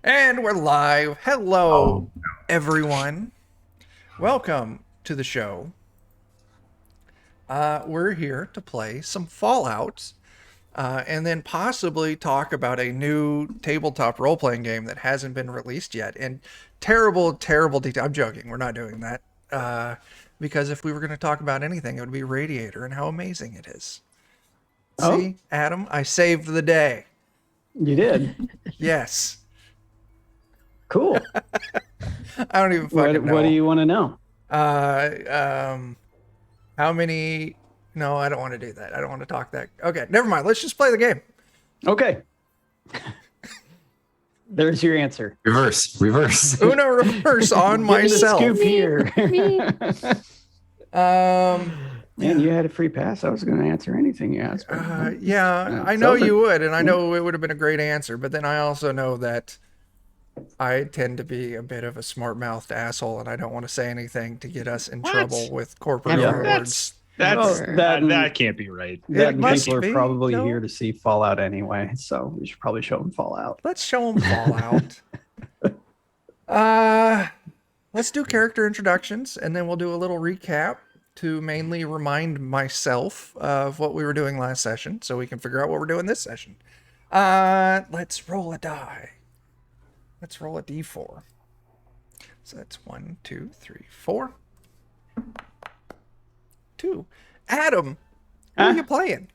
And we're live. Hello, everyone. Welcome to the show. We're here to play some Fallout, and then possibly talk about a new tabletop role-playing game that hasn't been released yet. And terrible detail. I'm joking. We're not doing that. Because if we were going to talk about anything, it would be Radiator and how amazing it is. See, Adam, I saved the day. You did? Yes. Cool. I don't even fucking know. What do you want to know? How many? No, I don't want to do that. I don't want to talk that. Okay, never mind. Let's just play the game. Okay. There's your answer. Reverse. Uno reverse on myself. Scoop here. Man, Yeah. you had a free pass. I was going to answer anything you asked. Yeah, I know you would, and I know it would have been a great answer, but then I also know that I tend to be a bit of a smart-mouthed asshole, and I don't want to say anything to get us in trouble with corporate overlords. That can't be right. must People be, are probably no? here to see Fallout anyway, so we should probably show them Fallout. Let's show them Fallout. Let's do character introductions, and then we'll do a little recap to mainly remind myself of what we were doing last session, so we can figure out what we're doing this session. Let's roll a die. Let's roll a d4. So that's 1, 2, 3, 4. 2. Adam, who are you playing?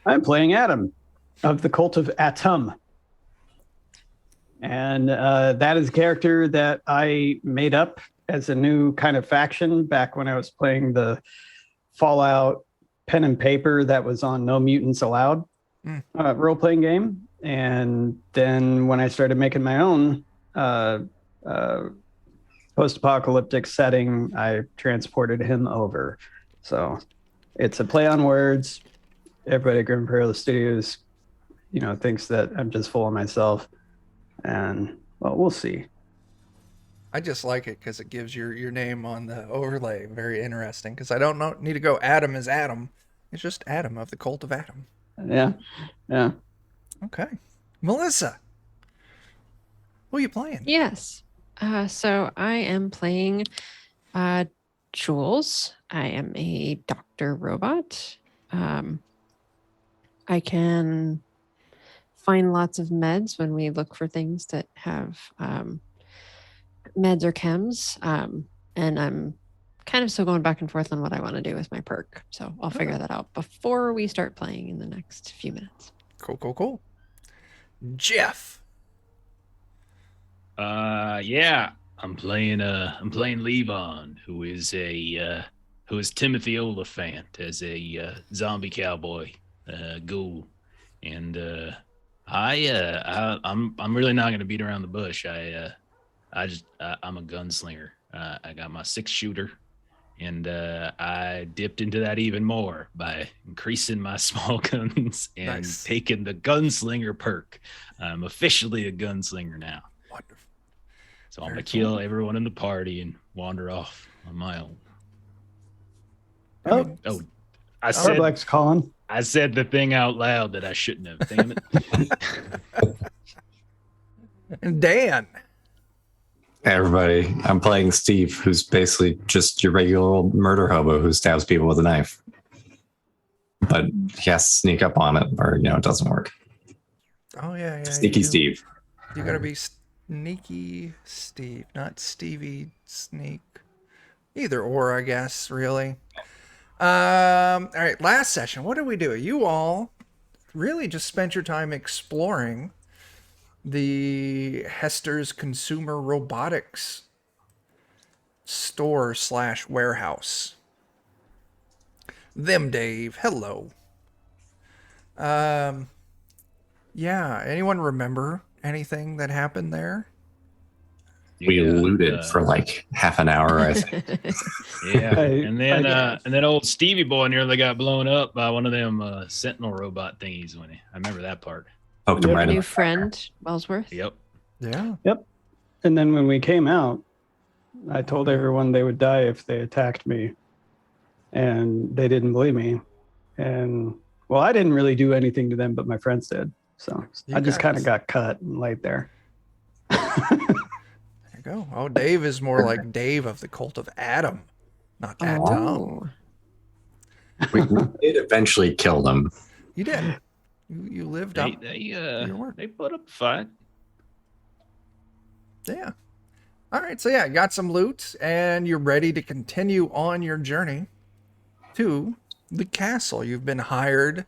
I'm playing Adam of the Cult of Atom. And that is a character that I made up as a new kind of faction back when I was playing the Fallout pen and paper that was on No Mutants Allowed role-playing game. And then when I started making my own post-apocalyptic setting, I transported him over. So it's a play on words. Everybody at Grim Imperial Studios, thinks that I'm just full of myself. And, well, we'll see. I just like it because it gives your name on the overlay. Very interesting, because I don't need to go Adam is Adam. It's just Adam of the Cult of Atom. Yeah. Okay. Melissa, who are you playing? Yes. So I am playing Jules. I am a doctor robot. I can find lots of meds when we look for things that have meds or chems. And I'm kind of still going back and forth on what I want to do with my perk. So I'll figure that out before we start playing in the next few minutes. Cool. Jeff. Yeah, I'm playing Levon, who is Timothy Oliphant as a zombie cowboy ghoul, and I'm really not gonna beat around the bush. I'm a gunslinger. I got my 6-shooter, and I dipped into that even more by increasing my small guns and taking the gunslinger perk. I'm officially a gunslinger now. Wonderful. So I'm going to kill everyone in the party and wander off on my own. I said Black's calling. I said the thing out loud that I shouldn't have. Damn it. And Dan. Hey everybody, I'm playing Steve, who's basically just your regular old murder hobo who stabs people with a knife. But he has to sneak up on it, or it doesn't work. Oh yeah. Sneaky Steve. You gotta be Sneaky Steve, not Stevie Sneak. Either or, I guess, really. All right, last session, what did we do? You all really just spent your time exploring the Hester's Consumer Robotics store / warehouse. Them, Dave. Hello. Yeah, anyone remember anything that happened there? We looted for like half an hour, I think. Yeah, and then old Stevie boy nearly got blown up by one of them Sentinel robot thingies. I remember that part. Poked him right in New the friend, Wellsworth. Yep. Yeah. Yep. And then when we came out, I told everyone they would die if they attacked me. And they didn't believe me. And, well, I didn't really do anything to them, but my friends did. So I just kind of got cut and laid there. you go. Oh, Dave is more like Dave of the Cult of Adam, not Atom. Oh, We did eventually kill them. You did. You lived up. your word. They put up a fight. Yeah. All right. So yeah, you got some loot, and you're ready to continue on your journey to the castle. You've been hired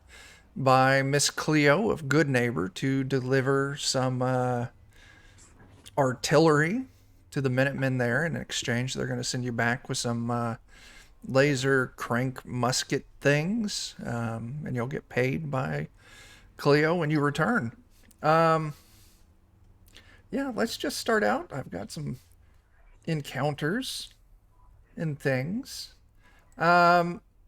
by Miss Cleo of Good Neighbor to deliver some artillery to the Minutemen there. In exchange, they're going to send you back with some laser crank musket things, and you'll get paid by Cleo when you return. Yeah, let's just start out. I've got some encounters and things.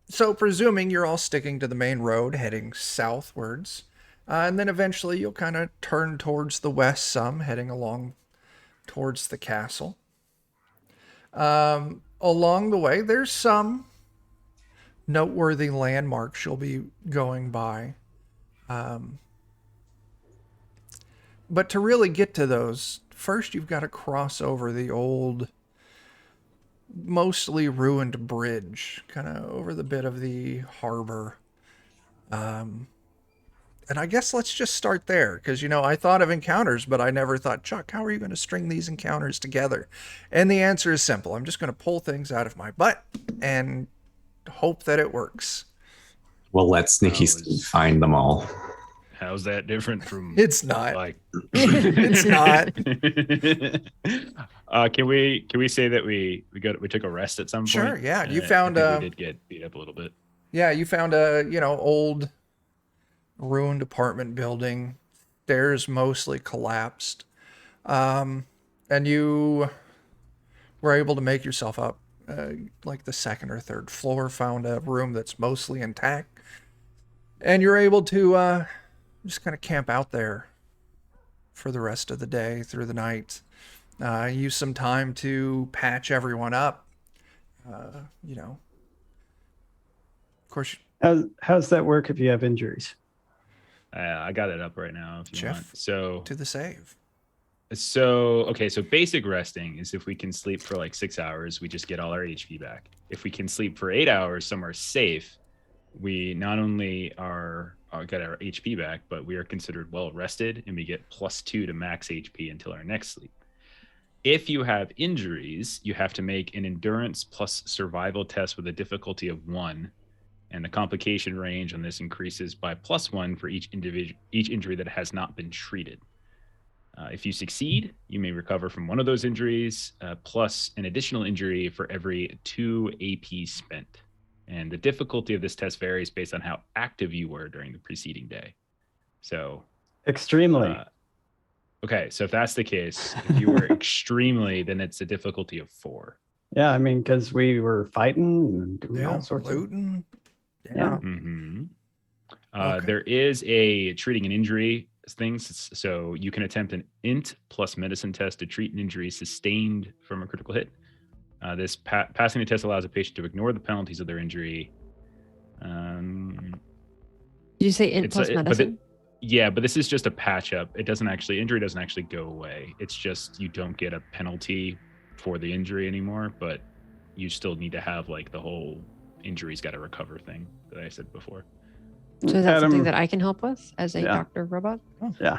So presuming you're all sticking to the main road heading southwards, and then eventually you'll kind of turn towards the west some, heading along towards the castle. Along the way, there's some noteworthy landmarks you'll be going by. But to really get to those, first you've got to cross over the old, mostly ruined bridge, kind of over the bit of the harbor. And I guess let's just start there, because, I thought of encounters, but I never thought, Chuck, how are you going to string these encounters together? And the answer is simple. I'm just going to pull things out of my butt and hope that it works. We'll let Sneaky Steve find them all. How's that different from? It's not. Like, It's not. Can we say that we took a rest at some point? Sure, yeah. You I found think we did get beat up a little bit. Yeah, you found a, old ruined apartment building. Stairs mostly collapsed. And you were able to make yourself up like the second or third floor, found a room that's mostly intact. And you're able to just kind of camp out there for the rest of the day, through the night. Use some time to patch everyone up. Of course. How's that work if you have injuries? I got it up right now if you want. So to the save. So basic resting is if we can sleep for like 6 hours, we just get all our HP back. If we can sleep for 8 hours somewhere safe, we not only get our HP back, but we are considered well rested, and we get +2 to max HP until our next sleep. If you have injuries, you have to make an endurance plus survival test with a difficulty of 1, and the complication range on this increases by +1 for each injury that has not been treated. If you succeed, you may recover from one of those injuries, plus an additional injury for every 2 AP spent. And the difficulty of this test varies based on how active you were during the preceding day. So, extremely. Okay, so if that's the case, if you were extremely, then it's a difficulty of 4. Yeah, I mean, because we were fighting and doing all sorts looting. Yeah. Mm-hmm. Okay. There is a treating an injury things. So you can attempt an int plus medicine test to treat an injury sustained from a critical hit. This passing the test allows a patient to ignore the penalties of their injury. Did you say int plus medicine? But this is just a patch up. Injury doesn't actually go away. It's just you don't get a penalty for the injury anymore, but you still need to have like the whole injury's got to recover thing that I said before. So is that something that I can help with as a doctor robot? Oh. Yeah.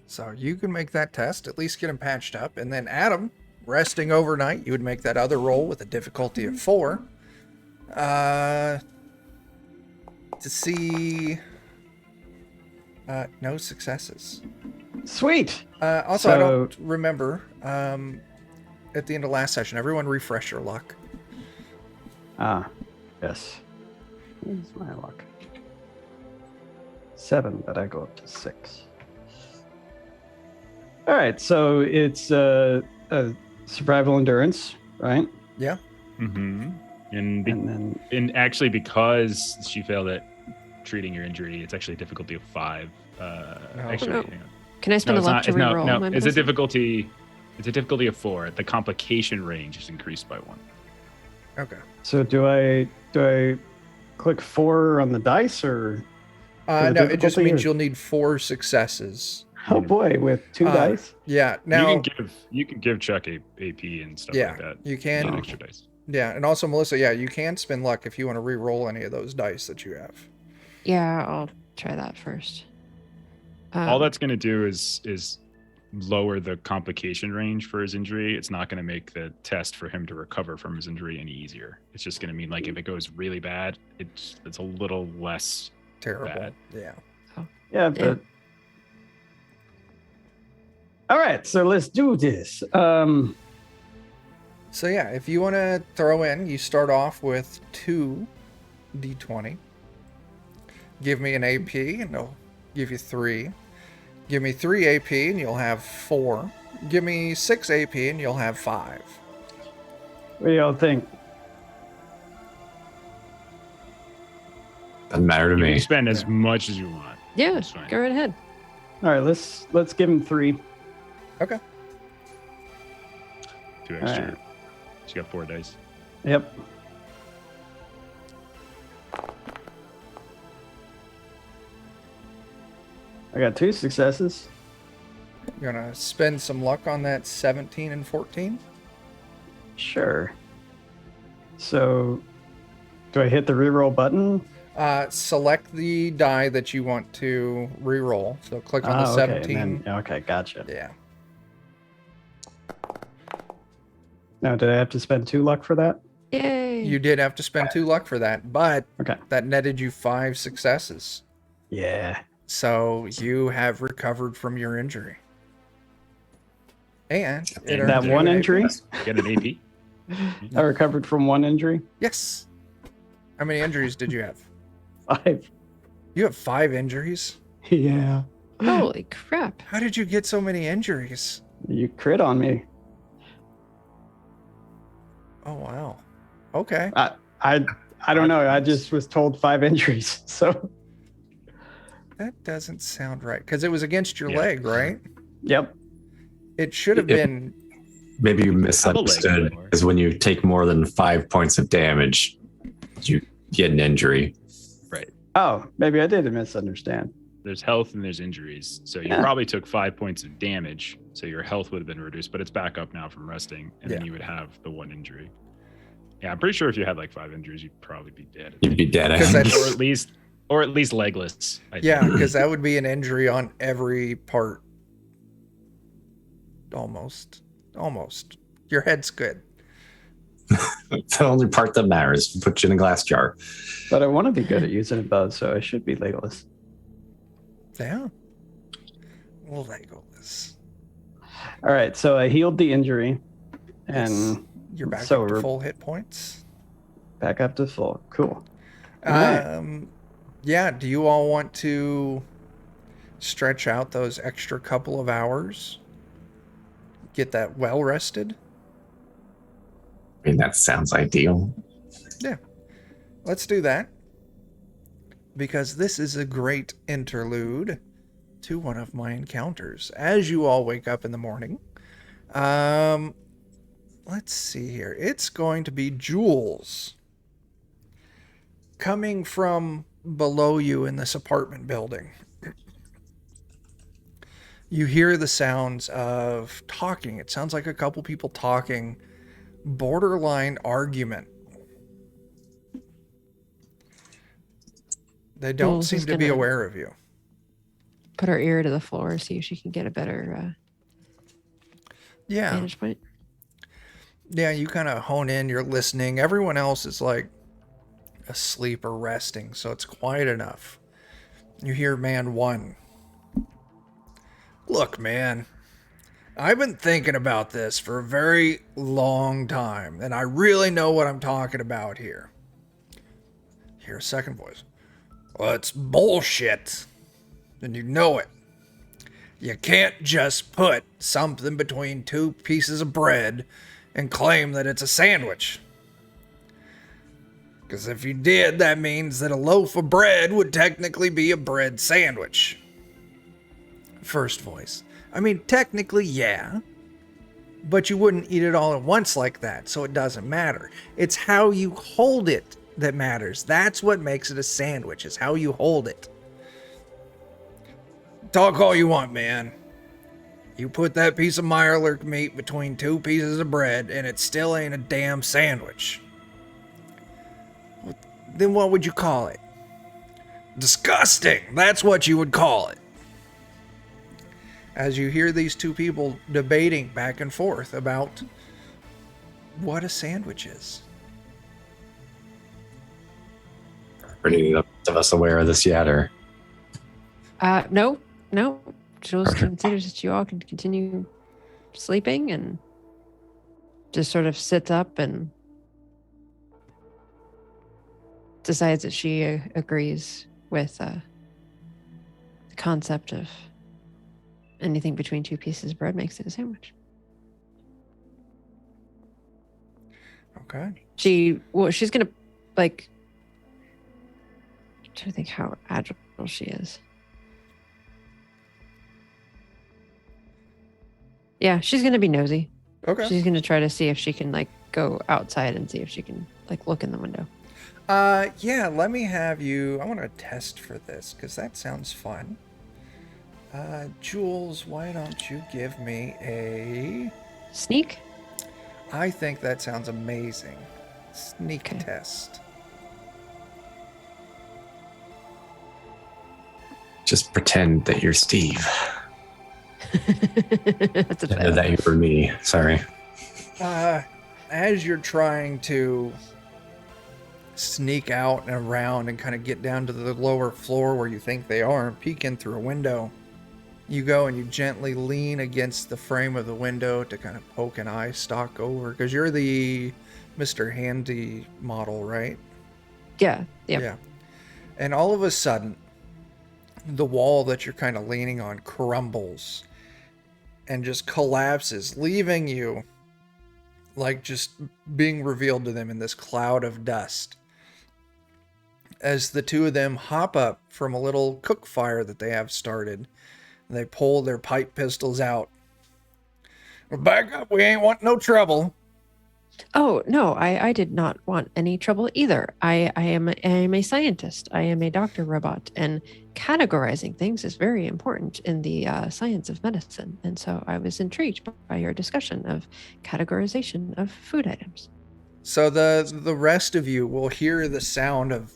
So you can make that test, at least get him patched up. And then Adam, resting overnight, you would make that other roll with a difficulty of 4. To see no successes. Sweet. Also, I don't remember, at the end of last session, everyone refresh your luck. Yes. Where's my luck? 7, but I go up to 6. All right, so it's a survival endurance, right? Yeah. Mm-hmm. And actually, because she failed at treating your injury, it's actually a difficulty of 5. Actually, hang on. Can I spend a luck to reroll my it's medicine? It's a difficulty of 4. The complication range is increased by 1. Okay. So do I click 4 on the dice or? No, it just means you'll need 4 successes Oh boy, with 2 dice. Yeah. Now, you can give Chuck a AP and stuff Yeah, like that. you can. Get extra dice. yeah, and also Melissa, yeah, you can spend luck if you want to re-roll any of those dice that you have. Yeah, I'll try that first. All that's going to do is lower the complication range for his injury. It's not going to make the test for him to recover from his injury any easier. It's just going to mean like if it goes really bad, it's a little less Terrible. bad. Yeah. Yeah, but all right, so let's do this. So yeah, if you want to throw in, you start off with 2 d20. Give me an AP and I'll give you 3. Give me 3 AP and you'll have 4. Give me 6 AP and you'll have 5. What do y'all think? Doesn't matter to You me. can spend as much as you want. Yeah, That's fine. go right ahead. All right, let's give him 3. Okay. 2 extra. Alright. You got 4 dice. Yep. I got 2 successes. You're going to spend some luck on that 17 and 14? Sure. So, do I hit the reroll button? Select the die that you want to re-roll. So click on the Okay, 17. and then- okay, gotcha. Yeah. Now, did I have to spend 2 luck for that? Yay. You did have to spend 2 luck for that, but Okay. that netted you 5 successes. Yeah. So you have recovered from your injury. And it That earned you one an AP. injury? Get an AP. I recovered from 1 injury. Yes. How many injuries did you have? 5. You have 5 injuries? Yeah. Holy crap. How did you get so many injuries? You crit on me. Oh, wow. Okay. I don't know. I just was told 5 injuries. So, That doesn't sound right. Because it was against your Yeah. leg, right? yep. It should have If- been. Maybe you Double misunderstood. leg. Is when you take more than 5 points of damage, you get an injury. Right. Oh, maybe I did misunderstand. There's health and there's injuries. So you Yeah. probably took 5 points of damage. So your health would have been reduced, but it's back up now from resting. And then Yeah. you would have the 1 injury. Yeah, I'm pretty sure if you had like 5 injuries, you'd probably be dead. You'd be dead. Because that's- Or at least legless. I Yeah, think. because that would be an injury on every part. Almost. Almost. Your head's good. It's the only part that matters. Put you in a glass jar. But I want to be good at using a bow, so I should be legless. Yeah. Well, Legolas. All right, so I healed the injury, and You're back So up to we're- full hit points. back up to full. Cool. Alright. Yeah, do you all want to stretch out those extra couple of hours? Get that well rested? I mean, that sounds ideal. Let's do that. Because this is a great interlude to one of my encounters. As you all wake up in the morning, let's see here. It's going to be Jules coming from below you in this apartment building. You hear the sounds of talking. It sounds like a couple people talking, borderline argument. They don't Jules seem is to be gonna- aware of you. Put her ear to the floor, see if she can get a better Yeah. vantage point. Yeah, you kind of hone in, you're listening. Everyone else is like asleep or resting, so it's quiet enough. You hear man 1. Look, man, I've been thinking about this for a very long time, and I really know what I'm talking about here. Hear a second voice. Well, it's bullshit, and you know it. You can't just put something between 2 pieces of bread and claim that it's a sandwich. Because if you did, that means that a loaf of bread would technically be a bread sandwich. First voice. I mean, technically, yeah. But you wouldn't eat it all at once like that, so it doesn't matter. It's how you hold it that matters. That's what makes it a sandwich, is how you hold it. talk all you want, man. You put that piece of Mirelurk meat between two pieces of bread, and it still ain't a damn sandwich. Then what would you call it? Disgusting! That's what you would call it. As you hear these two people debating back and forth about what a sandwich is. Are any of us aware of this yet, or? No. Jules considers that you all can continue sleeping and just sort of sits up and decides that she agrees with the concept of anything between two pieces of bread makes it a sandwich. Okay. She's gonna like. I'm trying to think how agile she is. Yeah, she's gonna be nosy. Okay. She's gonna try to see if she can like go outside and see if she can like look in the window. Yeah, let me have you. I want to test for this because that sounds fun. Jules, why don't you give me a. Sneak? I think that sounds amazing. Sneak Okay. test. Just pretend that you're Steve. That's a And that you were me. Sorry. As you're trying to sneak out and around and kind of get down to the lower floor where you think they are and peek in through a window, you go and you gently lean against the frame of the window to kind of poke an eye stalk over, because you're the Mr. Handy model, right? Yeah. Yeah. And all of a sudden, the wall that you're kind of leaning on crumbles and just collapses, leaving you like just being revealed to them in this cloud of dust. As the two of them hop up from a little cook fire that they have started, they pull their pipe pistols out. Back up, we ain't want no trouble. Oh no, I did not want any trouble either. I am a scientist. I am a doctor robot, and categorizing things is very important in the science of medicine. And so I was intrigued by your discussion of categorization of food items. So the rest of you will hear the sound of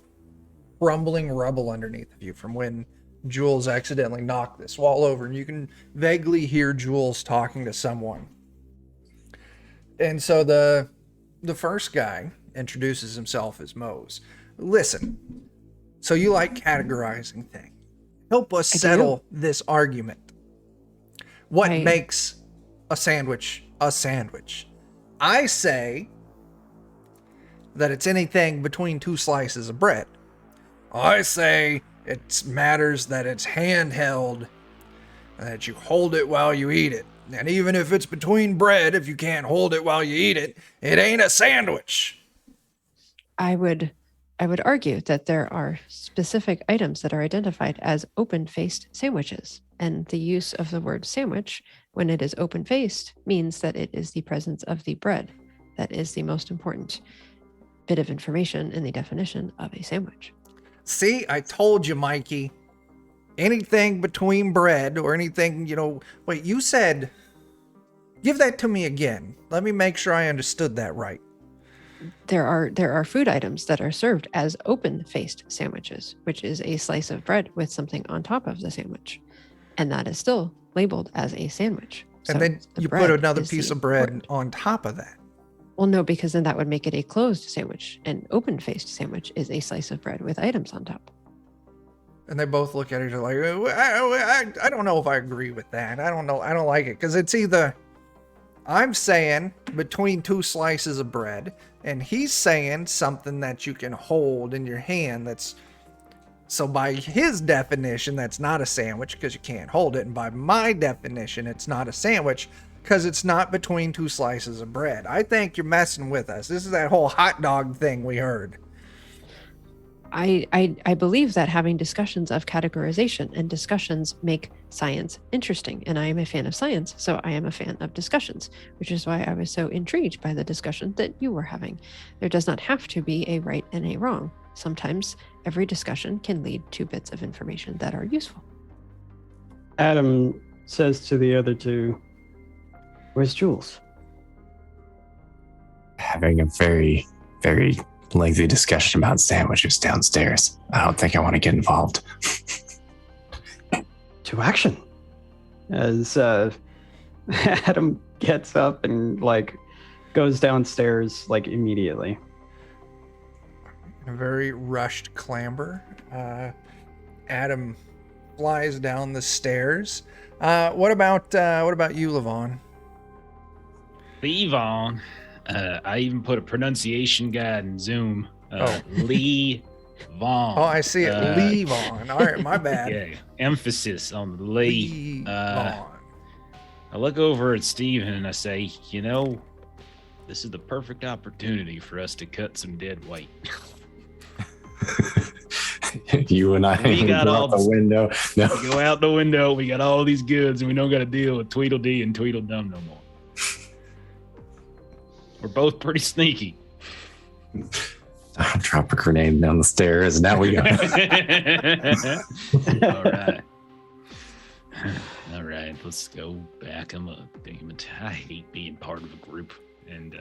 crumbling rubble underneath of you from when Jules accidentally knocked this wall over, and you can vaguely hear Jules talking to someone. And so the first guy introduces himself as Mose. Listen, so you like categorizing things. Help us settle this argument. What makes a sandwich a sandwich? I say that it's anything between two slices of bread. I say it matters that it's handheld and that you hold it while you eat it. And even if it's between bread, if you can't hold it while you eat it, it ain't a sandwich. I would argue that there are specific items that are identified as open-faced sandwiches, and the use of the word sandwich when it is open-faced means that it is the presence of the bread. That is the most important bit of information in the definition of a sandwich. See, I told you, Mikey. Anything between bread or anything, wait, you said, give that to me again. Let me make sure I understood that right. There are food items that are served as open-faced sandwiches, which is a slice of bread with something on top of the sandwich. And that is still labeled as a sandwich. And So then the you put bread another is piece the of bread word. on top of that. Well, no, because then that would make it a closed sandwich. An open-faced sandwich is a slice of bread with items on top. And they both look at each other like, I don't know if I agree with that. I don't know. I don't like it. Because it's either I'm saying between two slices of bread, and he's saying something that you can hold in your hand that's, so by his definition, that's not a sandwich because you can't hold it. And by my definition, it's not a sandwich because it's not between two slices of bread. I think you're messing with us. This is that whole hot dog thing we heard. I believe that having discussions of categorization and discussions make science interesting. And I am a fan of science, so I am a fan of discussions, which is why I was so intrigued by the discussion that you were having. There does not have to be a right and a wrong. Sometimes every discussion can lead to bits of information that are useful. Adam says to the other two, "Where's Jules?" Having a very, very lengthy discussion about sandwiches downstairs. I don't think I want to get involved. To action. As Adam gets up and goes downstairs immediately. In a very rushed clamber, Adam flies down the stairs. What about you, Levon? Levon. I even put a pronunciation guide in Zoom. Lee Vaughn. Oh, I see it. Leave on. All right, my bad. Yeah, emphasis on the Lee. Leave on. I look over at Steven and I say, this is the perfect opportunity for us to cut some dead weight. You and I We got go all out the window. No. We go out the window, we got all these goods, and we don't got to deal with Tweedledee and Tweedledum no more. We're both pretty sneaky. Drop a grenade down the stairs, and now we go. All right, let's go back. I hate being part of a group. And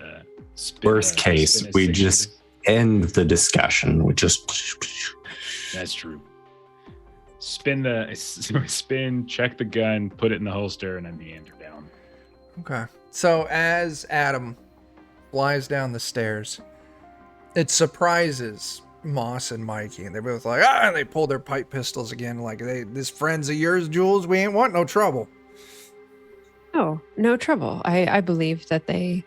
worst case, we just end the discussion. We just. That's true. Spin, check the gun, put it in the holster, and then meander down. Okay. So as Adam flies down the stairs, it surprises Moss and Mikey, and they're both like, and they pull their pipe pistols again, like, this friend's of yours, Jules, we ain't want no trouble. Oh, no trouble. I believe that they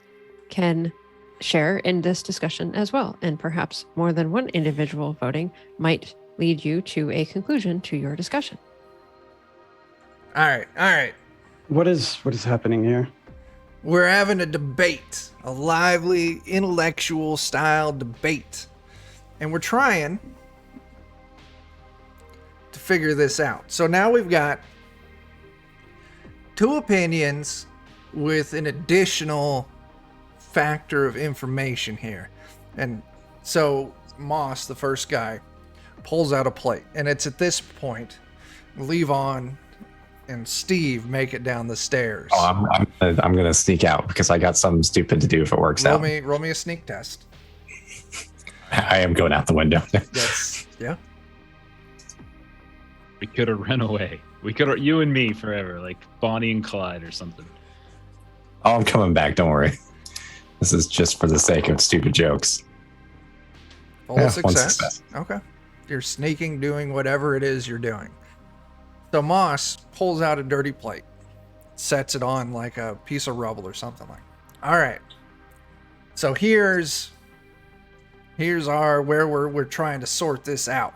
can share in this discussion as well, and perhaps more than one individual voting might lead you to a conclusion to your discussion. All right. What is happening here? We're having a debate, a lively, intellectual style debate. And we're trying to figure this out. So now we've got two opinions with an additional factor of information here. And so Moss, the first guy, pulls out a plate. And it's at this point, Levon and Steve make it down the stairs. Oh, I'm gonna sneak out because I got something stupid to do if it works out. Roll me a sneak test. I am going out the window. Yeah. We could have run away. We could have, you and me forever, like Bonnie and Clyde or something. Oh, I'm coming back. Don't worry. This is just for the sake of stupid jokes. Full success. Okay. You're sneaking, doing whatever it is you're doing. So Moss pulls out a dirty plate, sets it on like a piece of rubble or something like that. All right. So here's where we're trying to sort this out.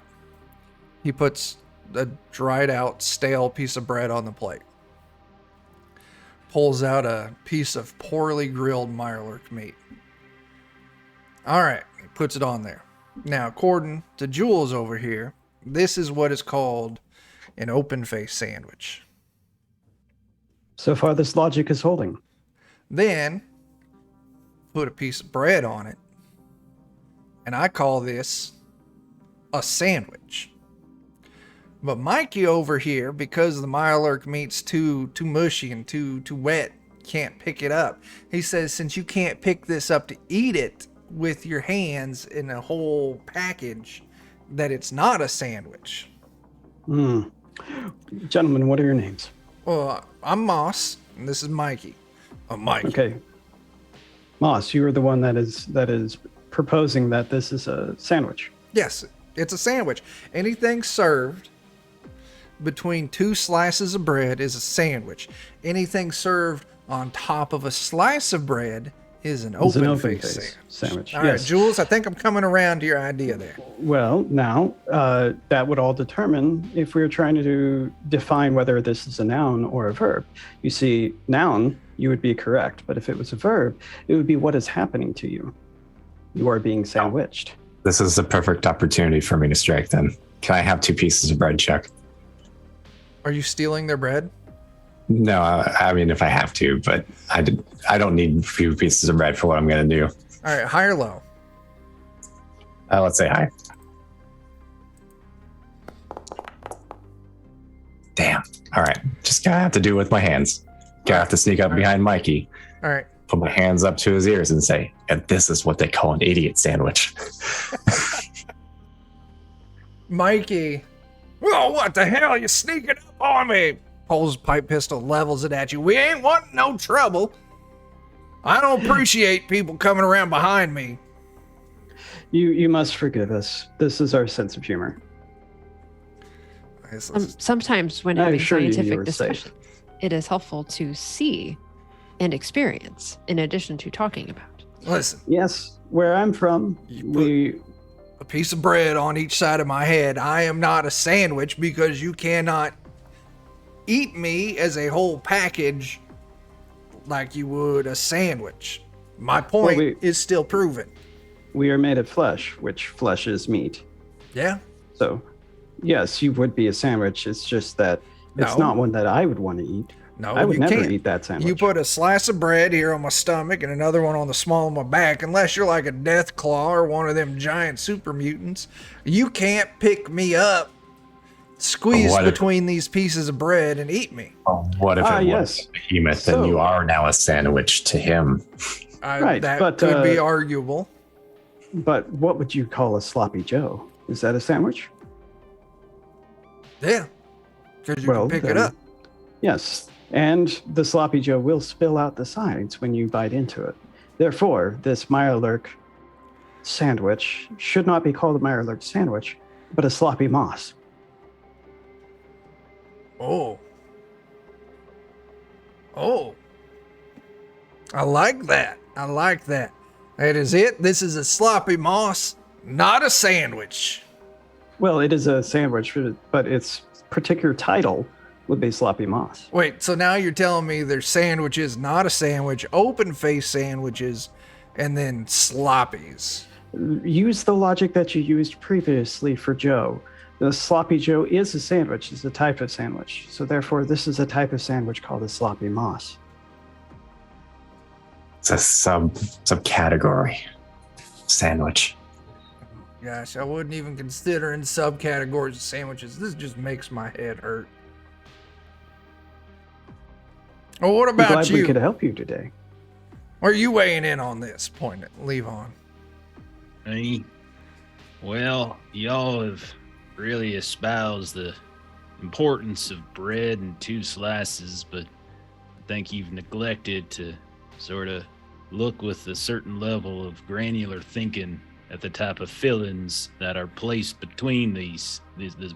He puts a dried out stale piece of bread on the plate. Pulls out a piece of poorly grilled Mirelurk meat. All right, he puts it on there. Now, according to Jules over here, this is what is called an open-faced sandwich. So far, this logic is holding. Then, put a piece of bread on it, and I call this a sandwich. But Mikey over here, because the Mirelurk meat's too mushy and too wet, can't pick it up. He says, since you can't pick this up to eat it with your hands in a whole package, that it's not a sandwich. Gentlemen, what are your names? Well, I'm Moss, and this is Mikey. I'm Mikey. Okay. Moss, you are the one that is proposing that this is a sandwich. Yes, it's a sandwich. Anything served between two slices of bread is a sandwich. Anything served on top of a slice of bread is an open-faced sandwich. All right, Jules, I think I'm coming around to your idea there. Well, now, that would all determine if we were trying to define whether this is a noun or a verb. You see, noun, you would be correct, but if it was a verb, it would be what is happening to you. You are being sandwiched. This is the perfect opportunity for me to strike then. Can I have 2 pieces of bread, Chuck? Are you stealing their bread? No, I mean, if I have to, but I don't need a few pieces of bread for what I'm going to do. All right, high or low? Let's say high. Damn. All right. just gotta have to do it with my hands. Gotta have to sneak up behind Mikey, All right. put my hands up to his ears and say, and this is what they call an idiot sandwich. Mikey. Well, what the hell? You sneaking up on me? Pulls pipe pistol, levels it at you. We ain't wanting no trouble. I don't appreciate people coming around behind me. You must forgive us. This is our sense of humor. Sometimes when I having assure you, you scientific are safe. discussion, it is helpful to see and experience in addition to talking about. Listen, Yes, where I'm from, we a piece of bread on each side of my head. I am not a sandwich because you cannot eat me as a whole package like you would a sandwich. My point is still proven. we are made of flesh, which flesh is meat. Yeah? So, yes, you would be a sandwich. It's just that it's No. not one that I would want to eat. No, I would you never can't. eat that sandwich. You put a slice of bread here on my stomach and another one on the small of my back, unless you're like a death claw or one of them giant super mutants. You can't pick me up, squeeze What if- between these pieces of bread and eat me. What if it was yes. a behemoth So- and you are now a sandwich to him? Right, that but, could be arguable. But what would you call a sloppy Joe? Is that a sandwich? Yeah, because you can pick it then- up. Yes, and the sloppy Joe will spill out the sides when you bite into it. Therefore, this Mirelurk sandwich should not be called a Mirelurk sandwich, but a sloppy moss. Oh. Oh. I like that. I like that. That is it. This is a sloppy moss, not a sandwich. Well, it is a sandwich, but its particular title would be sloppy moss. Wait, so now you're telling me there's sandwiches, not a sandwich, open face sandwiches, and then sloppies. Use the logic that you used previously for Joe. The sloppy Joe is a sandwich, it's a type of sandwich. So therefore, this is a type of sandwich called a sloppy moss. It's a subcategory sandwich. Gosh, I wouldn't even consider in subcategories of sandwiches. This just makes my head hurt. Well, what I'm glad about we you? could help you today. Are you weighing in on this? Point it. Leave on. Me? Well, y'all have really espoused the importance of bread and two slices, but I think you've neglected to sort of look with a certain level of granular thinking at the type of fillings that are placed between this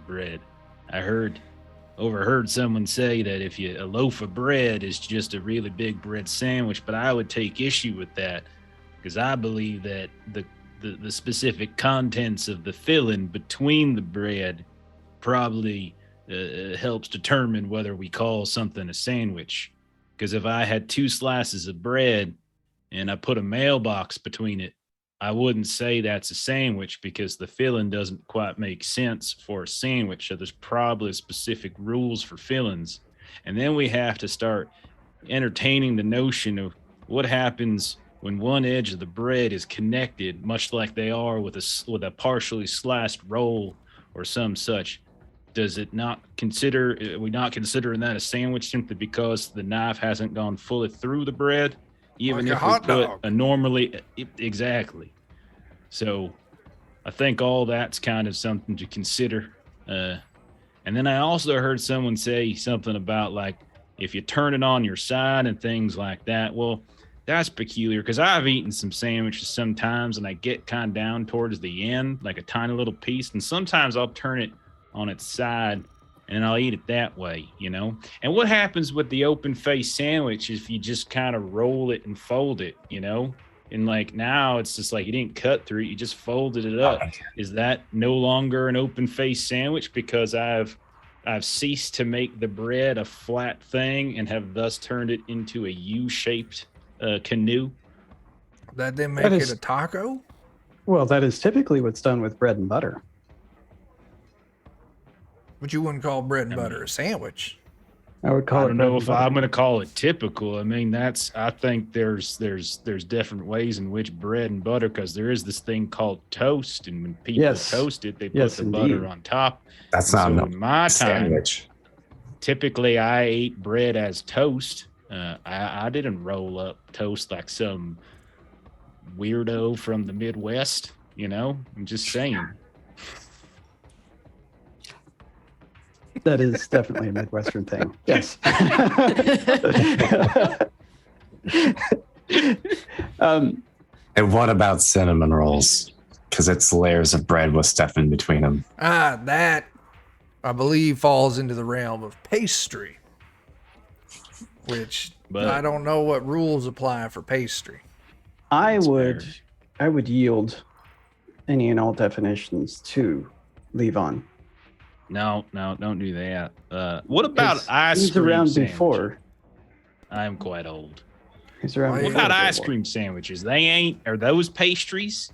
bread. I overheard someone say that a loaf of bread is just a really big bread sandwich, but I would take issue with that because I believe that the specific contents of the filling between the bread probably helps determine whether we call something a sandwich. Because if I had two slices of bread and I put a mailbox between it, I wouldn't say that's a sandwich because the filling doesn't quite make sense for a sandwich. So there's probably specific rules for fillings. And then we have to start entertaining the notion of what happens when one edge of the bread is connected, much like they are with a partially sliced roll or some such. Are we not considering that a sandwich simply because the knife hasn't gone fully through the bread? Even Like a if we hot put dog. a normally, exactly. So I think all that's kind of something to consider. And then I also heard someone say something about like, if you turn it on your side and things like that. Well, that's peculiar because I've eaten some sandwiches sometimes and I get kind of down towards the end, like a tiny little piece. And sometimes I'll turn it on its side and I'll eat it that way, you know? And what happens with the open face sandwich if you just kind of roll it and fold it, you know? And like now it's just like you didn't cut through it, you just folded it up. Is that no longer an open face sandwich because I've ceased to make the bread a flat thing and have thus turned it into a U-shaped canoe? That didn't make That it is- a taco? Well, that is typically what's done with bread and butter. But you wouldn't call bread and I butter mean- a sandwich. I would call I it don't bread know and if butter. I'm going to call it typical. I mean, I think there's different ways in which bread and butter, because there is this thing called toast, and when people Yes. toast it, they put Yes, the indeed. butter on top. That's And not so a in my time, sandwich. typically I ate bread as toast. I didn't roll up toast like some weirdo from the Midwest. I'm just saying. That is definitely a Midwestern thing. Yes. And what about cinnamon rolls? Because it's layers of bread with stuff in between them. That I believe falls into the realm of pastry, which I don't know what rules apply for pastry. I would yield any and all definitions to Levon. No, don't do that. What about ice cream? He's around sandwich? before. I'm quite old. He's around. What before about they ice were. cream sandwiches? Are those pastries?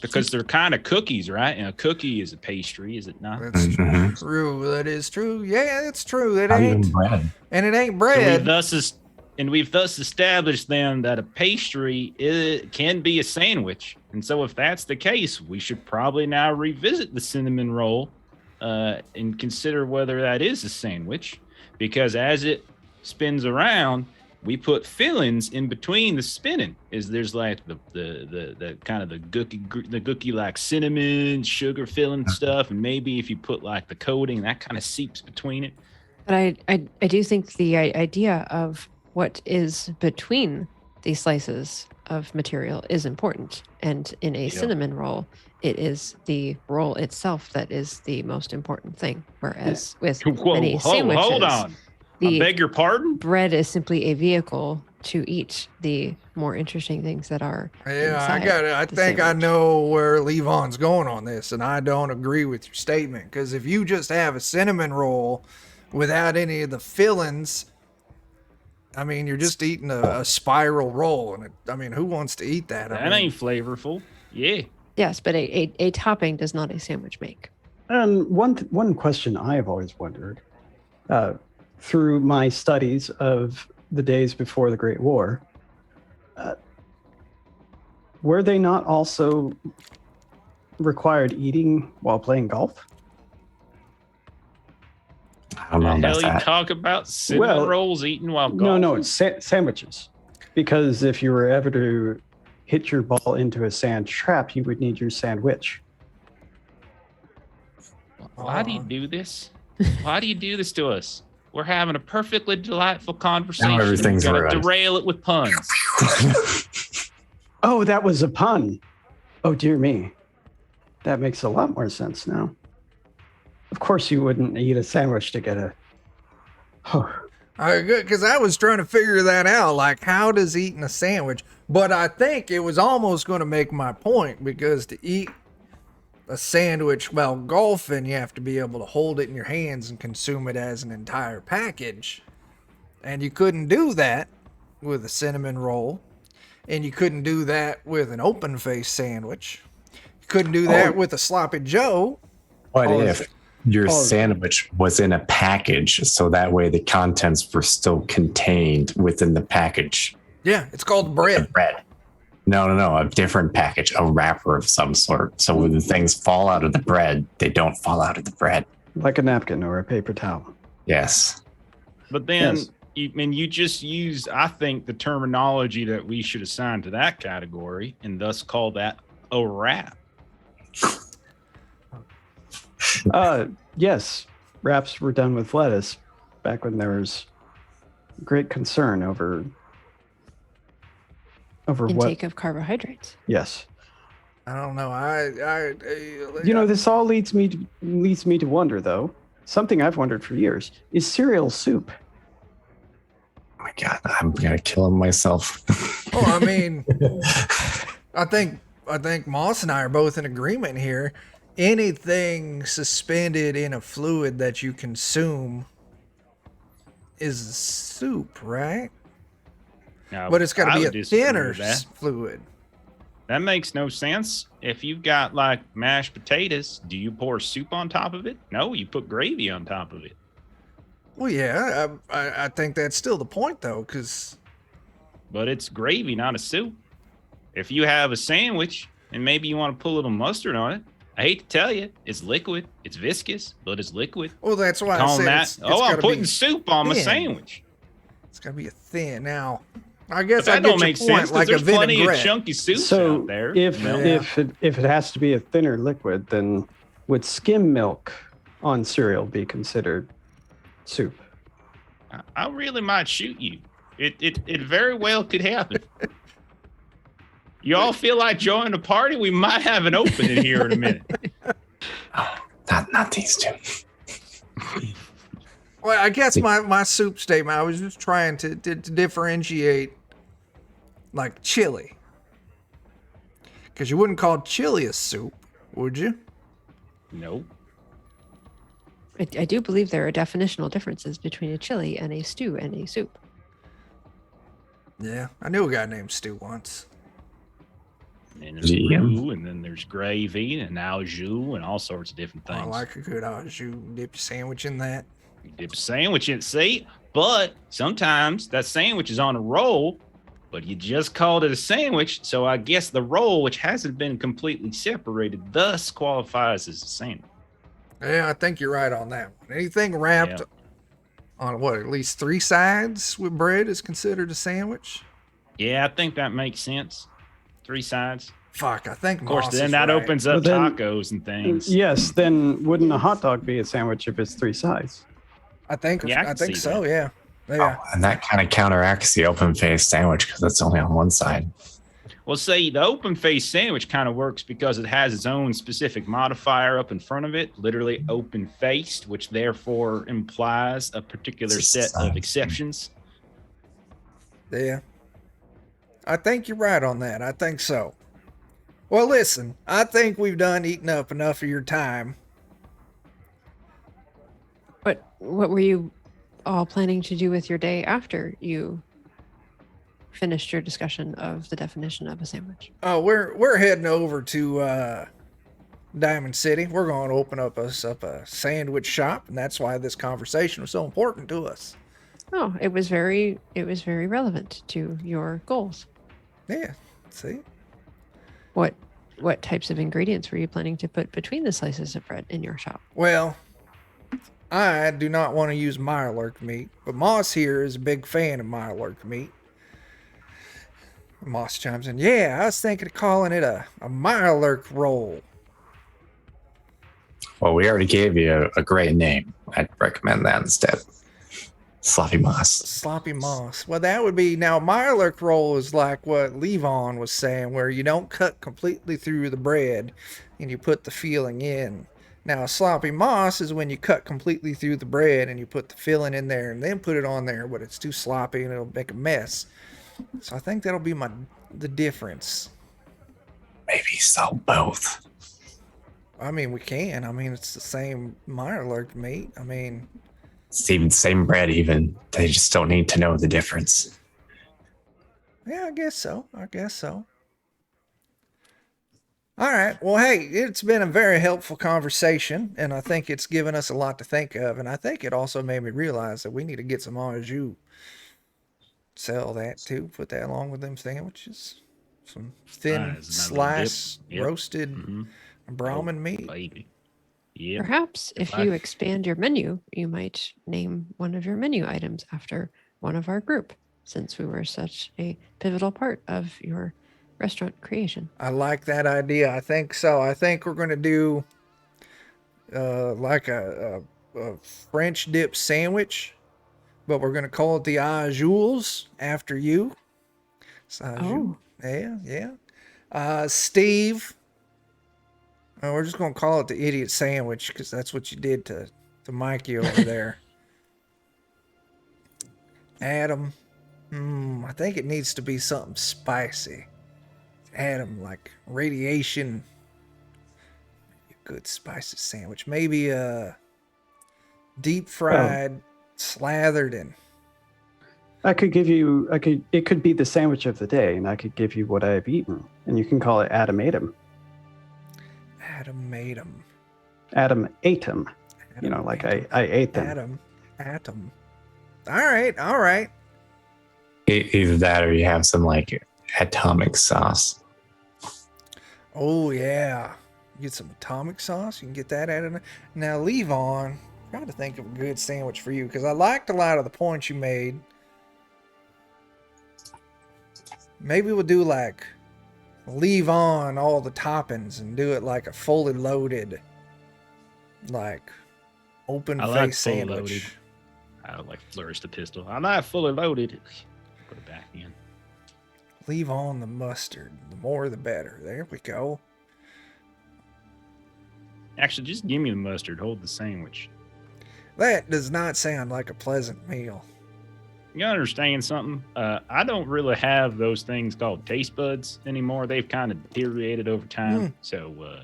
Because they're kind of cookies, right? And a cookie is a pastry, is it not? That's true. That is true. Yeah, it's true. It Not ain't even bread. and it ain't So bread. we've thus established then that a pastry can be a sandwich. And so if that's the case, we should probably now revisit the cinnamon roll and consider whether that is a sandwich, because as it spins around, we put fillings in between the spinning. There's like the kind of the gookie like cinnamon sugar filling stuff, and maybe if you put like the coating, that kind of seeps between it. But I do think the idea of what is between these slices of material is important. And in a cinnamon roll, it is the roll itself that is the most important thing. Whereas with many sandwiches, hold on. I beg your pardon? Bread is simply a vehicle to eat the more interesting things that are inside I the think I sandwich. know where Levon's going on this, and I don't agree with your statement. Because if you just have a cinnamon roll without any of the fillings, I mean, you're just eating a spiral roll, and who wants to eat that? That ain't flavorful. Yeah. Yes, but a topping does not a sandwich make. One question I have always wondered, through my studies of the days before the Great War, were they not also required eating while playing golf? I don't know The hell about you that. talk about cinnamon rolls eaten while golfing? No, it's sandwiches. Because if you were ever to hit your ball into a sand trap, you would need your sandwich. Why do you do this? Why do you do this to us? We're having a perfectly delightful conversation. Now everything's You're gonna ruined. derail it with puns. Oh, that was a pun. Oh, dear me. That makes a lot more sense now. Of course you wouldn't eat a sandwich to get a... Oh. Good, because I was trying to figure that out. Like, how does eating a sandwich? But I think it was almost going to make my point, because to eat a sandwich while golfing, you have to be able to hold it in your hands and consume it as an entire package. And you couldn't do that with a cinnamon roll. And you couldn't do that with an open-faced sandwich. You couldn't do that with a sloppy Joe. What if your sandwich was in a package, so that way the contents were still contained within the package? Yeah, it's called bread. Bread. No, a different package, a wrapper of some sort. So when the things fall out of the bread, they don't fall out of the bread. Like a napkin or a paper towel. Yes. But then, Yes. you just used, I think, the terminology that we should assign to that category, and thus call that a wrap. Yes, wraps were done with lettuce back when there was great concern over Intake of carbohydrates. Yes. I don't know. This all leads me to wonder, though. Something I've wondered for years is cereal soup. Oh my God, I'm gonna kill myself. Well, I think Moss and I are both in agreement here. Anything suspended in a fluid that you consume is soup, right? Now, But it's got I to would be a disagree thinner with that. fluid. That makes no sense. If you've got like mashed potatoes, do you pour soup on top of it? No, you put gravy on top of it. Well, yeah, I think that's still the point, though, because But it's gravy, not a soup. If you have a sandwich and maybe you want to put a little mustard on it, I hate to tell you, it's liquid. It's viscous, but it's liquid. Well, that's why I Calling said that? it's Oh, I'm gotta putting be soup on my thin. sandwich. It's got to be a thin. Now, I guess But I that get don't your make point, sense because like a there's plenty of vinaigrette. chunky soups So out there. if you know? Yeah. if it has to be a thinner liquid, then would skim milk on cereal be considered soup? I really might shoot you. It very well could happen. You all feel like joining a party? We might have an opening here in a minute. Oh, not these two. Well, I guess my soup statement, I was just trying to differentiate like chili. Because you wouldn't call chili a soup, would you? Nope. I do believe there are definitional differences between a chili and a stew and a soup. Yeah, I knew a guy named Stu once. And there's roux, and then there's gravy, and au jus, and all sorts of different things. I like a good au jus. Dip your sandwich in that. You dip a sandwich in, see? But sometimes that sandwich is on a roll, but you just called it a sandwich, so I guess the roll, which hasn't been completely separated, thus qualifies as a sandwich. Yeah, I think you're right on that one. Anything wrapped on what, at least 3 sides with bread is considered a sandwich? Yeah, I think that makes sense. 3 sides. Fuck, I think Of course, Moss then is that right. opens up But then- tacos and things. Yes, then wouldn't a hot dog be a sandwich if it's 3 sides? I think Yeah, I I can think see so, that. yeah. Yeah. Oh, and that kind of counteracts the open-faced sandwich because it's only on one side. Well, see, the open face sandwich kind of works because it has its own specific modifier up in front of it, literally open faced, which therefore implies a particular It's set a of sign. exceptions. Yeah. I think you're right on that. I think so. Well, listen, I think we've done eating up enough of your time. But what were you all planning to do with your day after you finished your discussion of the definition of a sandwich? Oh, we're heading over to Diamond City. We're going to open up a sandwich shop, and that's why this conversation was so important to us. Oh, it was very relevant to your goals. Yeah, see? What types of ingredients were you planning to put between the slices of bread in your shop? Well, I do not want to use Mirelurk meat, but Moss here is a big fan of Mirelurk meat. Moss chimes in, yeah, I was thinking of calling it a Mirelurk roll. Well, we already gave you a great name. I'd recommend that instead. Sloppy Moss. Sloppy Moss. Well, that would be, now Mirelurk roll is like what Levon was saying, where you don't cut completely through the bread and you put the filling in. Now, Sloppy Moss is when you cut completely through the bread and you put the filling in there and then put it on there, but it's too sloppy and it'll make a mess. So I think that'll be the difference. Maybe sell both. I mean, we can. I mean, it's the same Mirelurk meat. I mean, It's even same bread even. They just don't need to know the difference. yeah, I guess so. All right. Well, hey, it's been a very helpful conversation, and I think it's given us a lot to think of. And I think it also made me realize that we need to get some au jus. Sell that too. Put that along with them sandwiches. Some thin Nice, another slice dip. Yep. roasted Mhm. Brahmin meat. Baby. Yeah. Perhaps if I- you expand your menu, you might name one of your menu items after one of our group, since we were such a pivotal part of your restaurant creation. I like that idea. I think so. I think we're going to do like a French dip sandwich, but we're going to call it the au jus after you. It's au jus. Oh. Yeah. Steve, we're just going to call it the idiot sandwich because that's what you did to Mikey over there. Adam, I think it needs to be something spicy. Adam, like radiation, a good spicy sandwich. Maybe deep fried, slathered in. It could be the sandwich of the day, and I could give you what I've eaten, and you can call it Atomatum. Adam made 'em. Adam ate them. You know, like I ate them. Atom. All right. Either that or you have some like atomic sauce. Oh yeah, Get some atomic sauce. You can get that added. Now, leave on. I'm trying to think of a good sandwich for you because I liked a lot of the points you made. Maybe we'll do like leave on all the toppings and do it like a fully loaded, like open I face like fully sandwich. loaded. I like flourish the pistol. I'm not fully loaded. Put it back in. Leave on the mustard. The more the better. There we go. Actually, just give me the mustard. Hold the sandwich. That does not sound like a pleasant meal. You understand something? I don't really have those things called taste buds anymore. They've kind of deteriorated over time. So,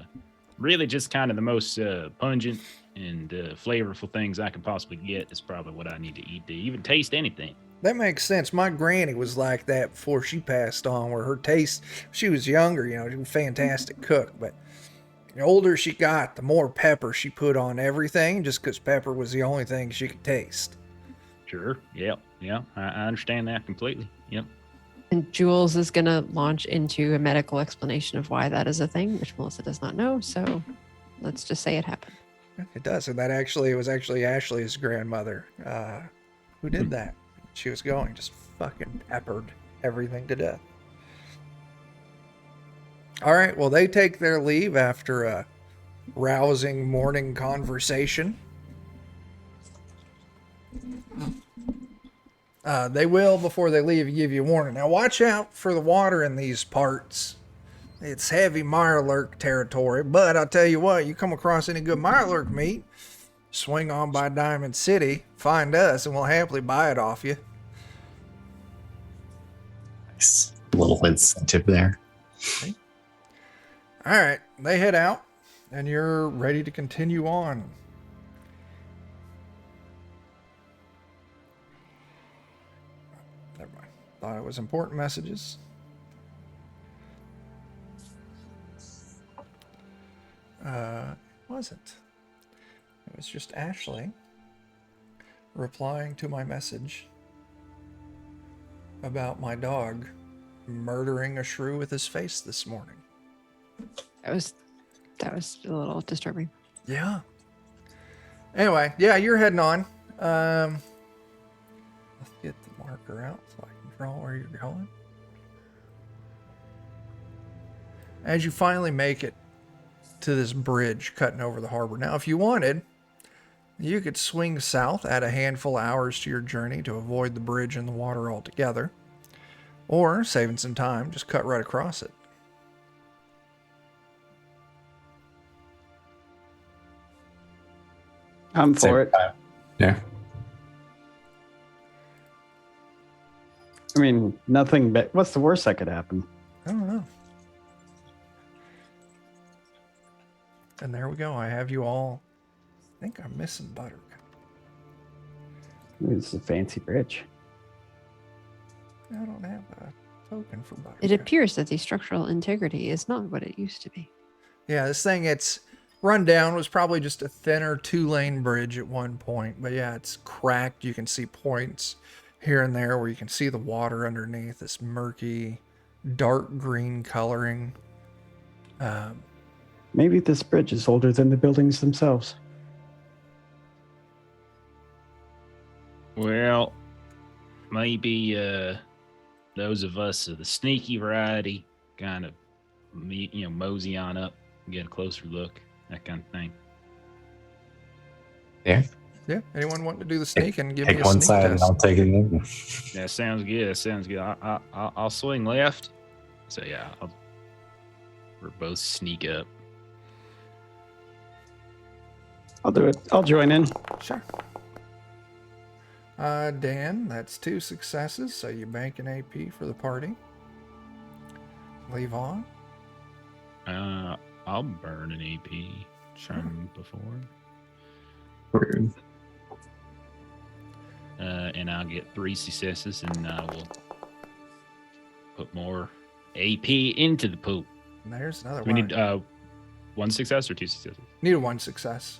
really, just kind of the most pungent and flavorful things I can possibly get is probably what I need to eat to even taste anything. That makes sense. My granny was like that before she passed on, where her taste, she was younger, you know, she was a fantastic cook, but the older she got, the more pepper she put on everything, just because pepper was the only thing she could taste. Sure. Yeah. I understand that completely. Yep. And Jules is going to launch into a medical explanation of why that is a thing, which Melissa does not know. So let's just say it happened. It does, and it was actually Ashley's grandmother who did that. She was just fucking peppered everything to death. All right, well, they take their leave after a rousing morning conversation. They will, before they leave, give you a warning. Now, watch out for the water in these parts. It's heavy Mirelurk territory, but I'll tell you what, you come across any good Mirelurk meat, swing on by Diamond City, find us, and we'll happily buy it off you. Nice. Little incentive there. Okay. All right, they head out, and you're ready to continue on. Never mind. Thought it was important messages. Wasn't. It was just Ashley replying to my message about my dog murdering a shrew with his face this morning. That was a little disturbing. Yeah. Anyway, yeah, you're heading on. Let's get the marker out so I can draw where you're going. As you finally make it to this bridge cutting over the harbor. Now, if you wanted, you could swing south, add a handful of hours to your journey to avoid the bridge and the water altogether. Or, saving some time, just cut right across it. I'm for it. Yeah. I mean, nothing but what's the worst that could happen? I don't know. And there we go. I have you all. I think I'm missing Buttercup. It's a fancy bridge. I don't have a token for Buttercup. It appears that the structural integrity is not what it used to be. Yeah, this thing, it's run down, was probably just a thinner 2-lane bridge at one point. But yeah, it's cracked. You can see points here and there where you can see the water underneath, this murky, dark green coloring. Maybe this bridge is older than the buildings themselves. Well, maybe those of us of the sneaky variety kind of, mosey on up and get a closer look, that kind of thing. Yeah. Yeah, anyone want to do the sneak and give me Take a one sneak side test? and I'll take it in. That sounds good. I'll swing left. So yeah, we're both sneak up. I'll do it. I'll join in. Sure. Dan, that's 2 successes, so you bank an AP for the party. Leave on. I'll burn an AP from before. Rude. And I'll get 3 successes, and I will put more AP into the poop. And there's another We one. need 1 success or 2 successes? Need a 1 success.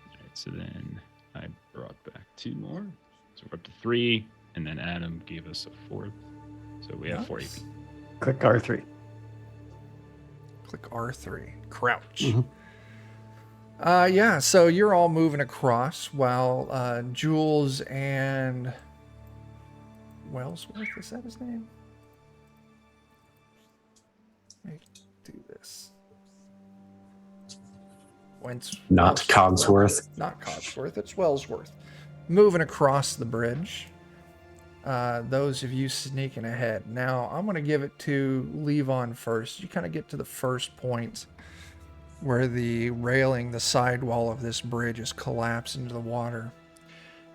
All right, so then I brought back 2 more. So we're up to 3, and then Adam gave us a 4th. So we have 4 AP. Click R3. Click R3. Crouch. Mhm. Yeah, so you're all moving across while Jules and Wellsworth, is that his name? Let me do this. Not Cogsworth. Not Cogsworth, it's Wellsworth. Moving across the bridge. Those of you sneaking ahead. Now, I'm going to give it to Levon first. You kind of get to the first point where the railing, the sidewall of this bridge is collapsed into the water.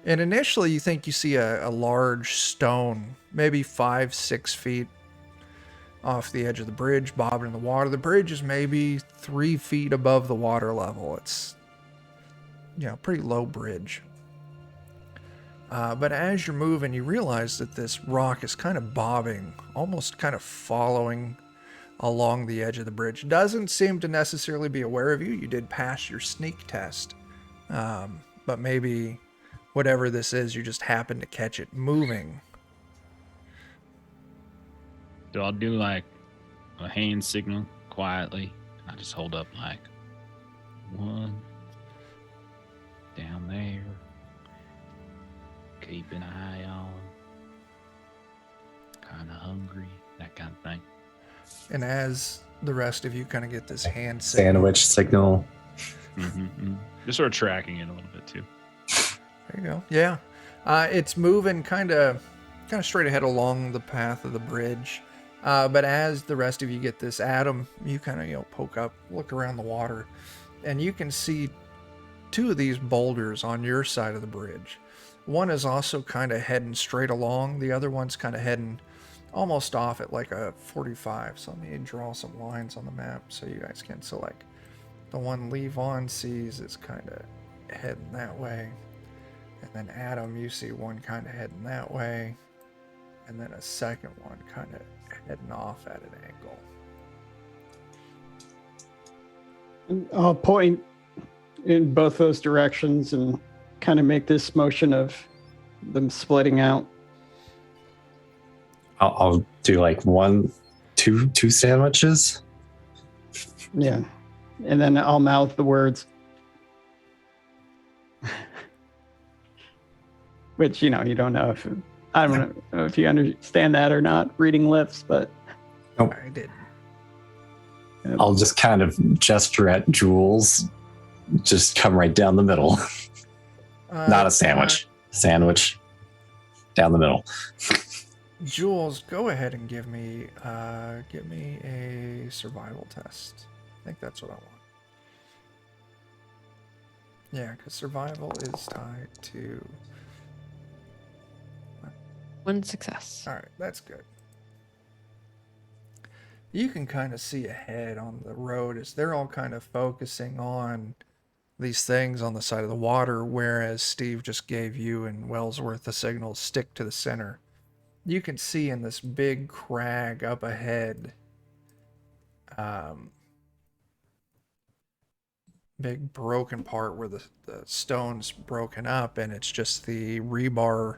And initially, you think you see a large stone, maybe 5-6 feet off the edge of the bridge, bobbing in the water. The bridge is maybe 3 feet above the water level. It's, pretty low bridge. But as you're moving, you realize that this rock is kind of bobbing, almost kind of following along the edge of the bridge. Doesn't seem to necessarily be aware of you. You did pass your sneak test. But maybe whatever this is, you just happen to catch it moving. So I'll do like a hand signal quietly. I just hold up like 1 down there. Keep an eye on. Kind of hungry, that kind of thing. And as the rest of you kind of get this hand signal, Sandwich signal. Just sort of tracking it a little bit too. there you go. Yeah, it's moving kind of straight ahead along the path of the bridge. But as the rest of you get this, Adam, you kind of poke up, look around the water, and you can see 2 of these boulders on your side of the bridge. One is also kind of heading straight along. The other one's kind of heading almost off at like a 45. So let me draw some lines on the map so you guys can. So like the one Levon sees is kind of heading that way. And then Adam, you see one kind of heading that way. And then a second one kind of heading off at an angle. And I'll point in both those directions and kind of make this motion of them splitting out. I'll do like two sandwiches. Yeah. And then I'll mouth the words. Which, you don't know if, I don't know if you understand that or not, reading lips, but. Nope. I did. I'll just kind of gesture at Jules. Just come right down the middle. Not a sandwich. Sandwich down the middle. Jules, go ahead and give me a survival test. I think that's what I want. Yeah, because survival is tied to... 1 success. All right, that's good. You can kind of see ahead on the road as they're all kind of focusing on these things on the side of the water, whereas Steve just gave you and Wellsworth the signal, stick to the center. You can see in this big crag up ahead, big broken part where the stone's broken up and it's just the rebar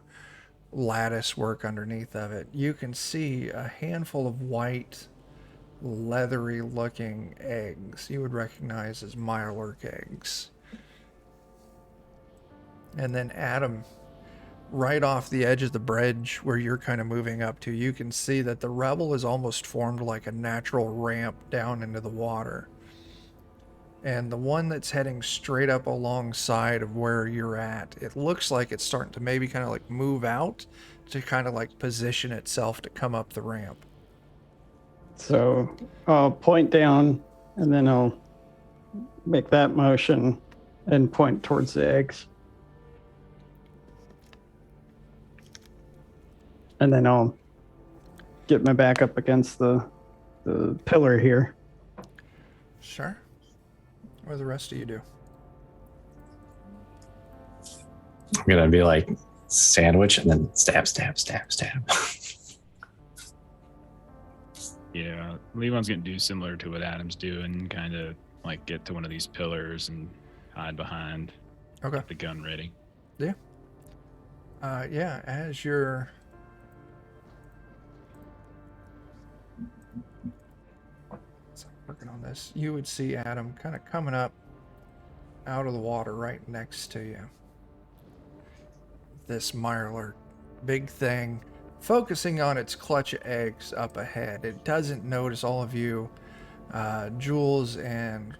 lattice work underneath of it. You can see a handful of white, leathery looking eggs you would recognize as Mirelurk eggs. And then Adam, right off the edge of the bridge where you're kind of moving up to, you can see that the rubble is almost formed like a natural ramp down into the water. And the one that's heading straight up alongside of where you're at, it looks like it's starting to maybe kind of like move out to kind of like position itself to come up the ramp. So I'll point down and then I'll make that motion and point towards the eggs. And then I'll get my back up against the pillar here. Sure. What do the rest of you do? I'm gonna be like sandwich and then stab, stab, stab, stab. Yeah, Levon's gonna do similar to what Adam's doing, kind of like get to one of these pillars and hide behind. Okay. Get the gun ready. Yeah, as you're... working on this, you would see Adam kind of coming up out of the water right next to you. This Mirelurk, big thing, focusing on its clutch of eggs up ahead. It doesn't notice all of you. Jules and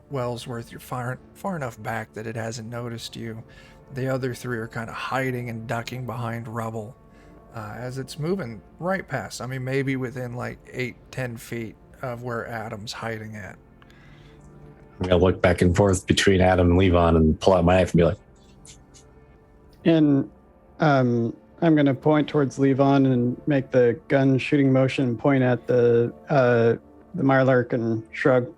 Wellsworth, you're far enough back that it hasn't noticed you. The other three are kind of hiding and ducking behind rubble as it's moving right past. I mean, maybe within like 8-10 feet of where Adam's hiding at. I'm gonna look back and forth between Adam and Levon and pull out my knife and be like, And I'm going to point towards Levon and make the gun shooting motion and point at the Mirelurk and shrug.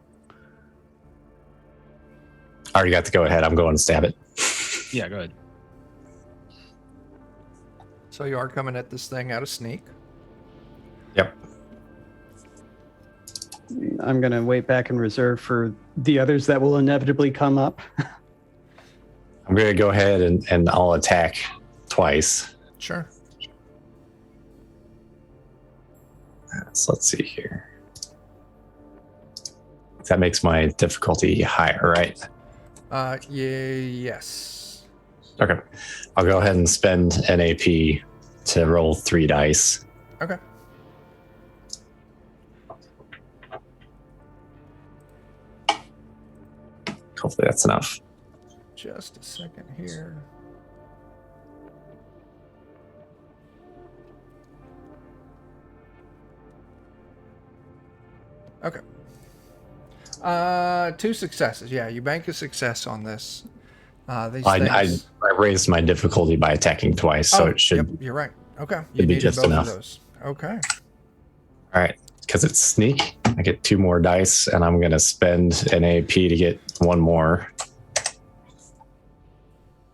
I already got to go ahead. I'm going to stab it. Yeah, go ahead. So you are coming at this thing out of sneak. Yep. I'm going to wait back in reserve for the others that will inevitably come up. I'm going to go ahead and I'll attack twice. Sure. So let's see here. That makes my difficulty higher, right? Yes. Okay. I'll go ahead and spend an AP to roll 3 dice. Okay. Hopefully that's enough. Just a second here. Okay. 2 successes. Yeah, you bank a success on this. These I things... raised my difficulty by attacking twice, so it should. Yep, you're right. Okay. You It'd be needed just both enough. of those. Okay. All right. Because it's sneak, I get 2 more dice, and I'm going to spend an AP to get 1 more.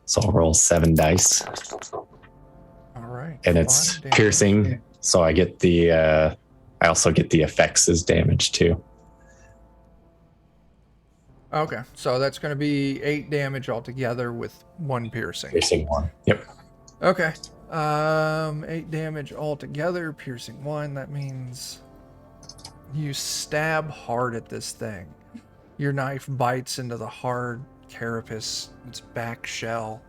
So I'll roll 7 dice. All right. And it's 5 damage. piercing, so I get the. I also get the effects as damage too. Okay, so that's going to be 8 damage altogether with 1 piercing. Piercing 1. Yep. Okay. 8 damage altogether, piercing 1. That means you stab hard at this thing. Your knife bites into the hard carapace, its back shell.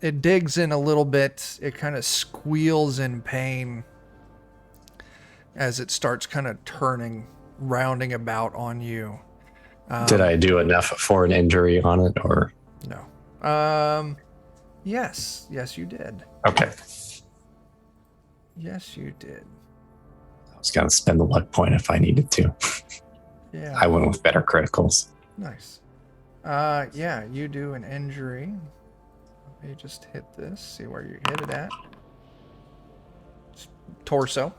It digs in a little bit. It kind of squeals in pain as it starts kind of turning, rounding about on you. Did I do enough for an injury on it, or no? Yes, you did. Okay. Yes, you did. I was gonna spend the luck point if I needed to. Yeah. I went with better criticals. Nice. Yeah, you do an injury. Let me just hit this. See where you hit it at. Torso.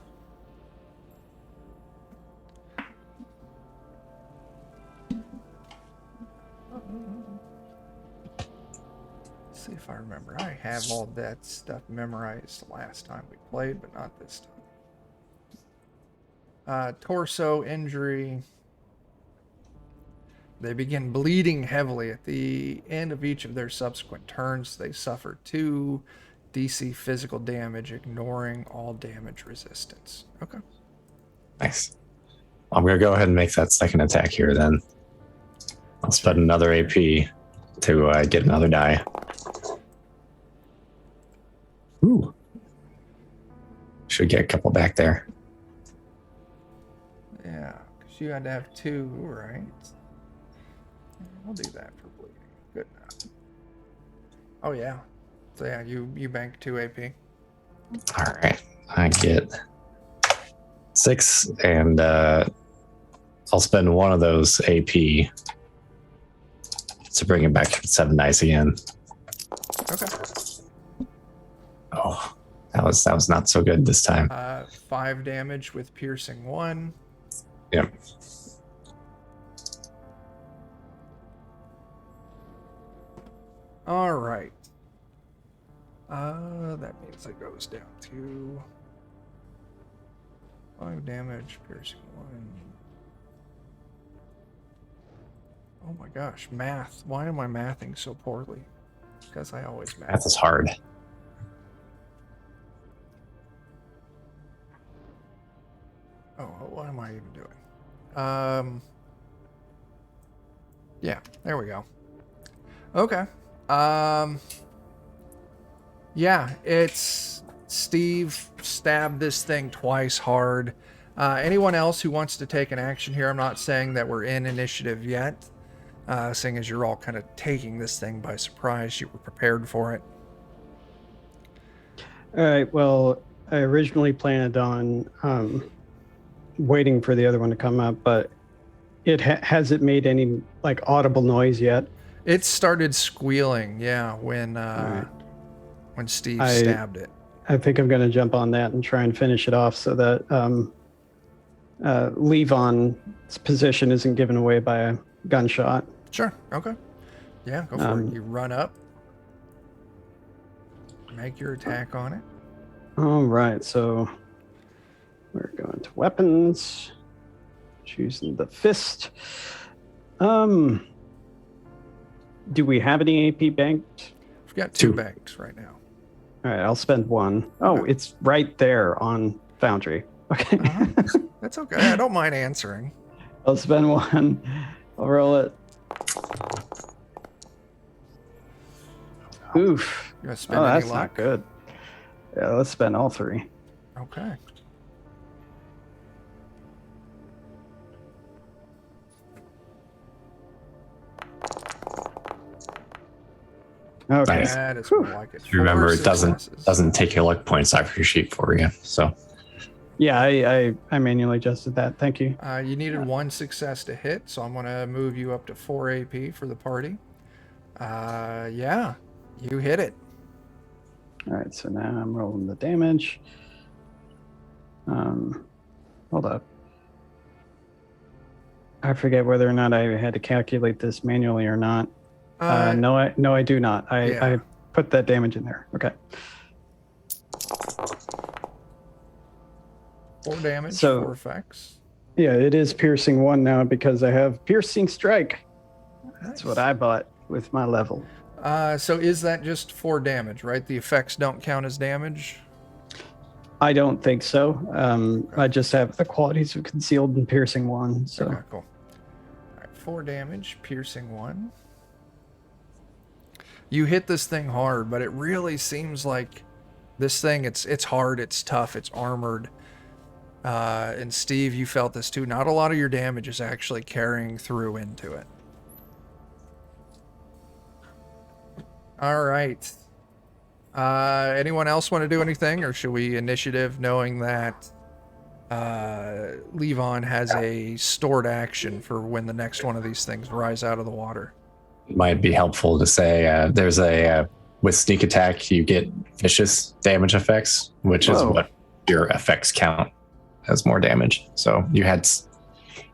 See if I remember. I have all that stuff memorized last time we played, but not this time. Torso injury. They begin bleeding heavily. At the end of each of their subsequent turns, they suffer 2 DC physical damage, ignoring all damage resistance. Okay. Nice. I'm gonna go ahead and make that second attack here then. I'll spend another AP to get another die. Ooh. Should get a couple back there. Yeah, because you had to have 2, right? I'll do that for bleeding. Good enough. Oh, yeah. So, yeah, you bank 2 AP. All right. I get 6, and I'll spend 1 of those AP to bring it back to 7 dice again. Okay. Oh, that was not so good this time. 5 damage with piercing 1. Yep. All right. That means it goes down to 5 damage, piercing 1. Oh my gosh, math. Why am I mathing so poorly? Because I always math. Math is hard. Oh, what am I even doing? Yeah, there we go. Okay. Yeah, it's Steve stabbed this thing twice hard. Anyone else who wants to take an action here? I'm not saying that we're in initiative yet, seeing as you're all kind of taking this thing by surprise. You were prepared for it. All right. Well, I originally planned on waiting for the other one to come up, but it has it made any like audible noise yet? It started squealing, yeah, when right. when Steve stabbed it. I think I'm going to jump on that and try and finish it off so that Levon's position isn't given away by a gunshot. Sure. Okay. Yeah, go for it. You run up. Make your attack on it. All right. So we're going to weapons. Choosing the fist. Do we have any AP banked? We've got two banked right now. All right, I'll spend one. Oh, Okay. it's right there on Foundry. Okay. That's okay. I don't mind answering. I'll spend one. I'll roll it. Oof. You gonna spend Oh, any that's luck? not good. Yeah, let's spend all three. Okay. Okay. Nice. That is more like it. Remember, Four it doesn't successes. take your luck points off your sheet for you. So Yeah, I manually adjusted that. Thank you. You needed one success to hit, so I'm gonna move you up to 4 AP for the party. Yeah, you hit it. All right, so now I'm rolling the damage. Hold up. I forget whether or not I had to calculate this manually or not. No, I do not. Yeah. I put that damage in there. Okay. 4 damage, So- 4 effects. Yeah, it is piercing 1 now because I have piercing strike. That's what I bought with my level. So is that just 4 damage, right? The effects don't count as damage? I don't think so. I just have the qualities of concealed and piercing 1. So Okay, cool. All right, 4 damage, piercing 1. You hit this thing hard, but it really seems like this thing, it's hard, it's tough, it's armored. And Steve, you felt this too. Not a lot of your damage is actually carrying through into it. All right. Anyone else want to do anything, or should we initiative knowing that Levon has a stored action for when the next one of these things rise out of the water? it might be helpful to say there's a with sneak attack you get vicious damage effects, which is Whoa. what your effects count as more damage. So you had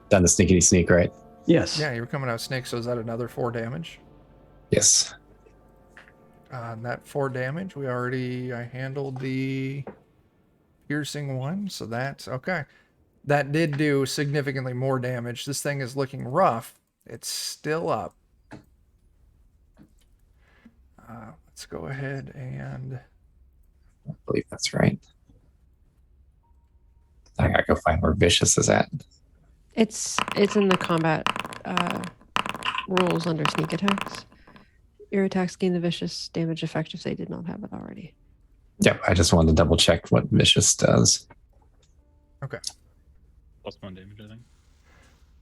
done the sneakity sneak, right? yes. Yeah, you were coming out snake, so is that another 4 damage? Yes. That 4 damage, I handled the piercing 1, so that's okay. That did do significantly more damage. This thing is looking rough. It's still up. Let's go ahead and... I believe that's right. I gotta go find where vicious is at. It's in the combat rules under sneak attacks. Your attacks gain the vicious damage effect if they did not have it already. Yep, I just wanted to double check what vicious does. Okay. +1 damage, I think.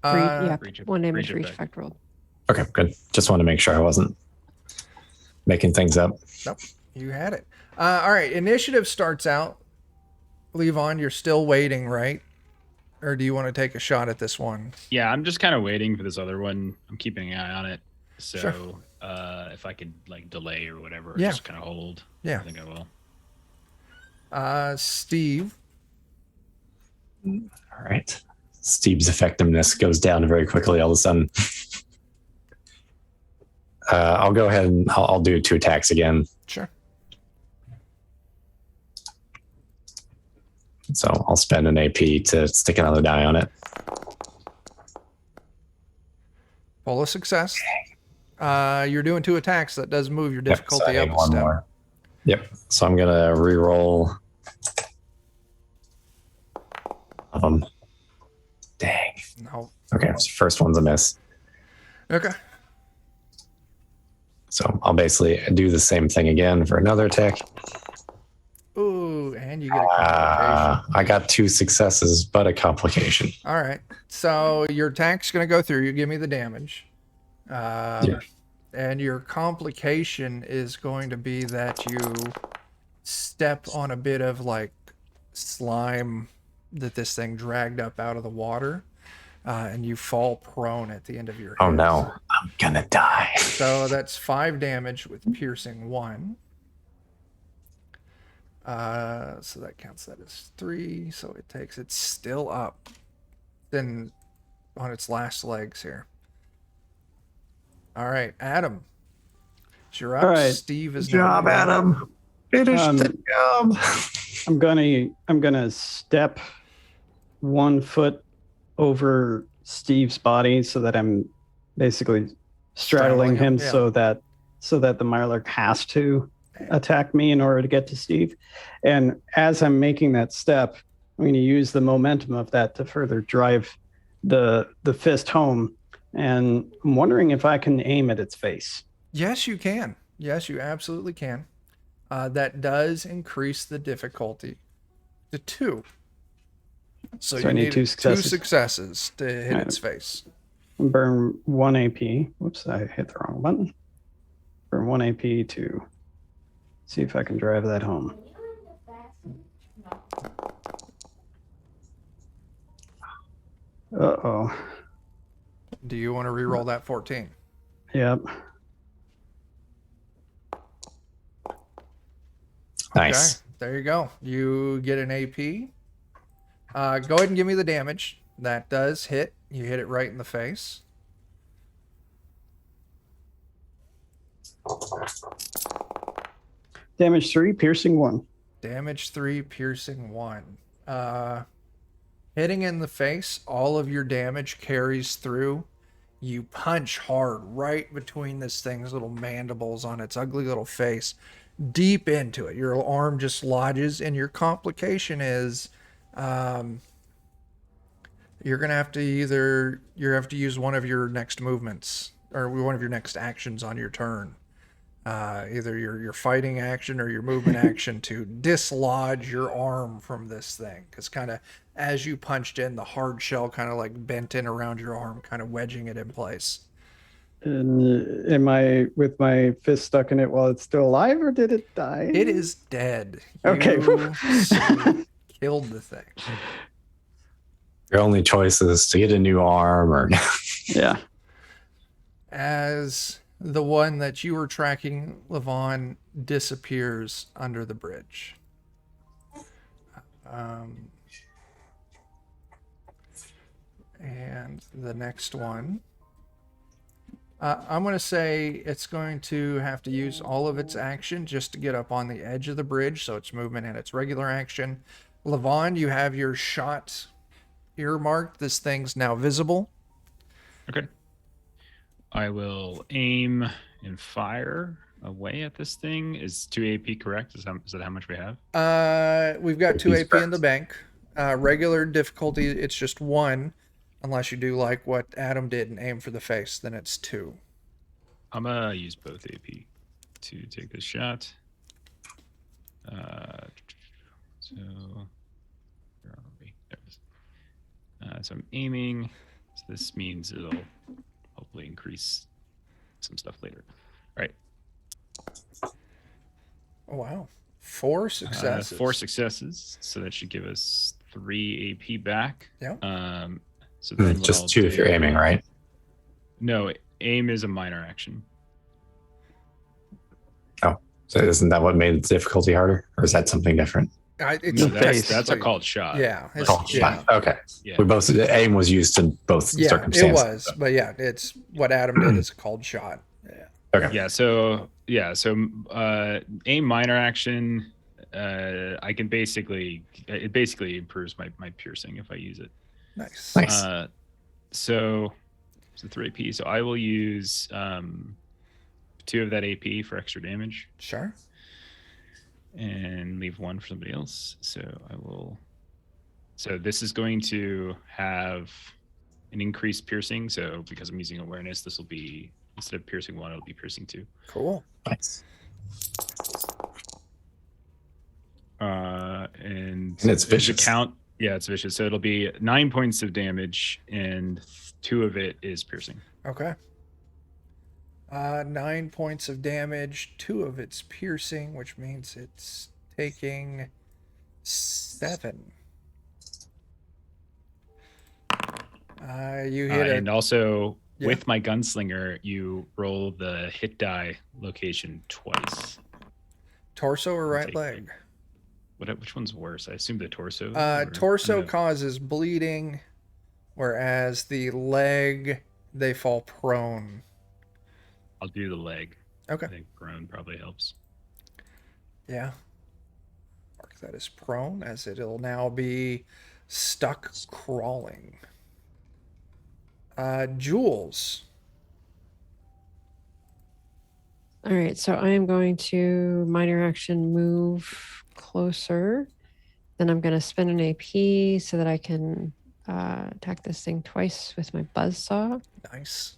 Yeah, for each- 1 damage for for each each effect. effect rolled. Okay, good. Just want to make sure I wasn't making things up. Nope, you had it. All right, initiative starts out. Levon, you're still waiting, right? Or do you want to take a shot at this one? Yeah, I'm just kind of waiting for this other one. I'm keeping an eye on it. So Sure. if I could like delay or whatever, or Yeah. just kind of hold. Yeah. I think I will. Steve. All right. Steve's effectiveness goes down very quickly all of a sudden. I'll go ahead and I'll do 2 attacks again. Sure. So I'll spend an AP to stick another die on it. Roll a success. You're doing 2 attacks. That does move your Yep, so I difficulty need up a one step. more. Yep. So I'm gonna re-roll. Dang. No. Okay, so first one's a miss. Okay. So I'll basically do the same thing again for another attack. Ooh, and you get a complication. I got 2 successes, but a complication. All right. So your attack's going to go through. You give me the damage. Yeah. And your complication is going to be that you step on a bit of like slime that this thing dragged up out of the water. And you fall prone at the end of your hit. Oh no, I'm gonna die. So that's 5 damage with piercing 1. So that counts that as 3. So it's still up. Then on its last legs here. All right, Adam. You're up. All right. Steve is Good job, now. Adam. Finish the job. I'm gonna step 1 foot over Steve's body so that I'm basically straddling him, yeah. so that the Mirelurk has to attack me in order to get to Steve. And as I'm making that step, I'm going to use the momentum of that to further drive the fist home. And I'm wondering if I can aim at its face. Yes, you can. Yes, you absolutely can. That does increase the difficulty to 2. So you I need need 2 successes. 2 successes to hit its face. Burn 1 AP. Whoops, I hit the wrong button. Burn 1 AP to see if I can drive that home. Uh-oh. Do you want to re-roll that 14? Yep. Nice. Okay, there you go. You get an AP. Go ahead and give me the damage. That does hit. You hit it right in the face. Damage 3, piercing 1. Damage 3, piercing 1. Hitting in the face, all of your damage carries through. You punch hard right between this thing's little mandibles on its ugly little face, deep into it. Your arm just lodges, and your complication is you're gonna have to use one of your next movements or one of your next actions on your turn. Either your fighting action or your movement action to dislodge your arm from this thing. Because kind of as you punched in, the hard shell kind of like bent in around your arm, kind of wedging it in place. And am I with my fist stuck in it while it's still alive, or did it die? It is dead. Okay. You killed the thing. Your only choice is to get a new arm or Yeah. As the one that you were tracking, Levon, disappears under the bridge. And the next one, I'm going to say it's going to have to use all of its action just to get up on the edge of the bridge, so its movement and its regular action. Levon, you have your shot earmarked. This thing's now visible. Okay. I will aim and fire away at this thing. Is 2 AP correct? Is that how much we have? We've got 2 He's AP in the bank. Regular difficulty, it's just 1. Unless you do like what Adam did and aim for the face, then it's 2. I'm gonna use both AP to take this shot. So where are we? There it is. So I'm aiming. So this means it'll hopefully increase some stuff later. All right. Oh, wow. 4 successes. 4 successes. So that should give us 3 AP back. Yeah. So then what I'll just 2 if you're do- aiming, right? No, aim is a minor action. So isn't that what made the difficulty harder, or is that something different? It's No, face. that's a like- called shot. Yeah. It's, Oh, yeah. okay. Yeah. We both aim was used in both Yeah, it circumstances. was. But yeah, it's what Adam did is a called shot. Yeah. Okay. So aim minor action. I can basically improves my piercing if I use it. Nice. Nice. So 3 AP. So I will use 2 of that AP for extra damage Sure. and leave 1 for somebody else. So I will. So this is going to have an increased piercing. So because I'm using awareness, this will be, instead of piercing 1, it'll be piercing 2. Cool. Nice. And it's vicious. Yeah, it's vicious. So it'll be 9 points of damage, and 2 of it is piercing. Okay. 9 points of damage, 2 of it's piercing, which means it's taking 7. You hit and also Yeah. with my gunslinger, you roll the hit die location twice. torso or right Take leg. Which one's worse? I assume the torso. Torso No. causes bleeding, whereas the leg, they fall prone. I'll do the leg. Okay. I think prone probably helps. Yeah. Mark that as prone, as it'll now be stuck crawling. Jules. All right, so I am going to minor action move closer. Then I'm going to spend an AP so that I can attack this thing twice with my buzzsaw. Nice.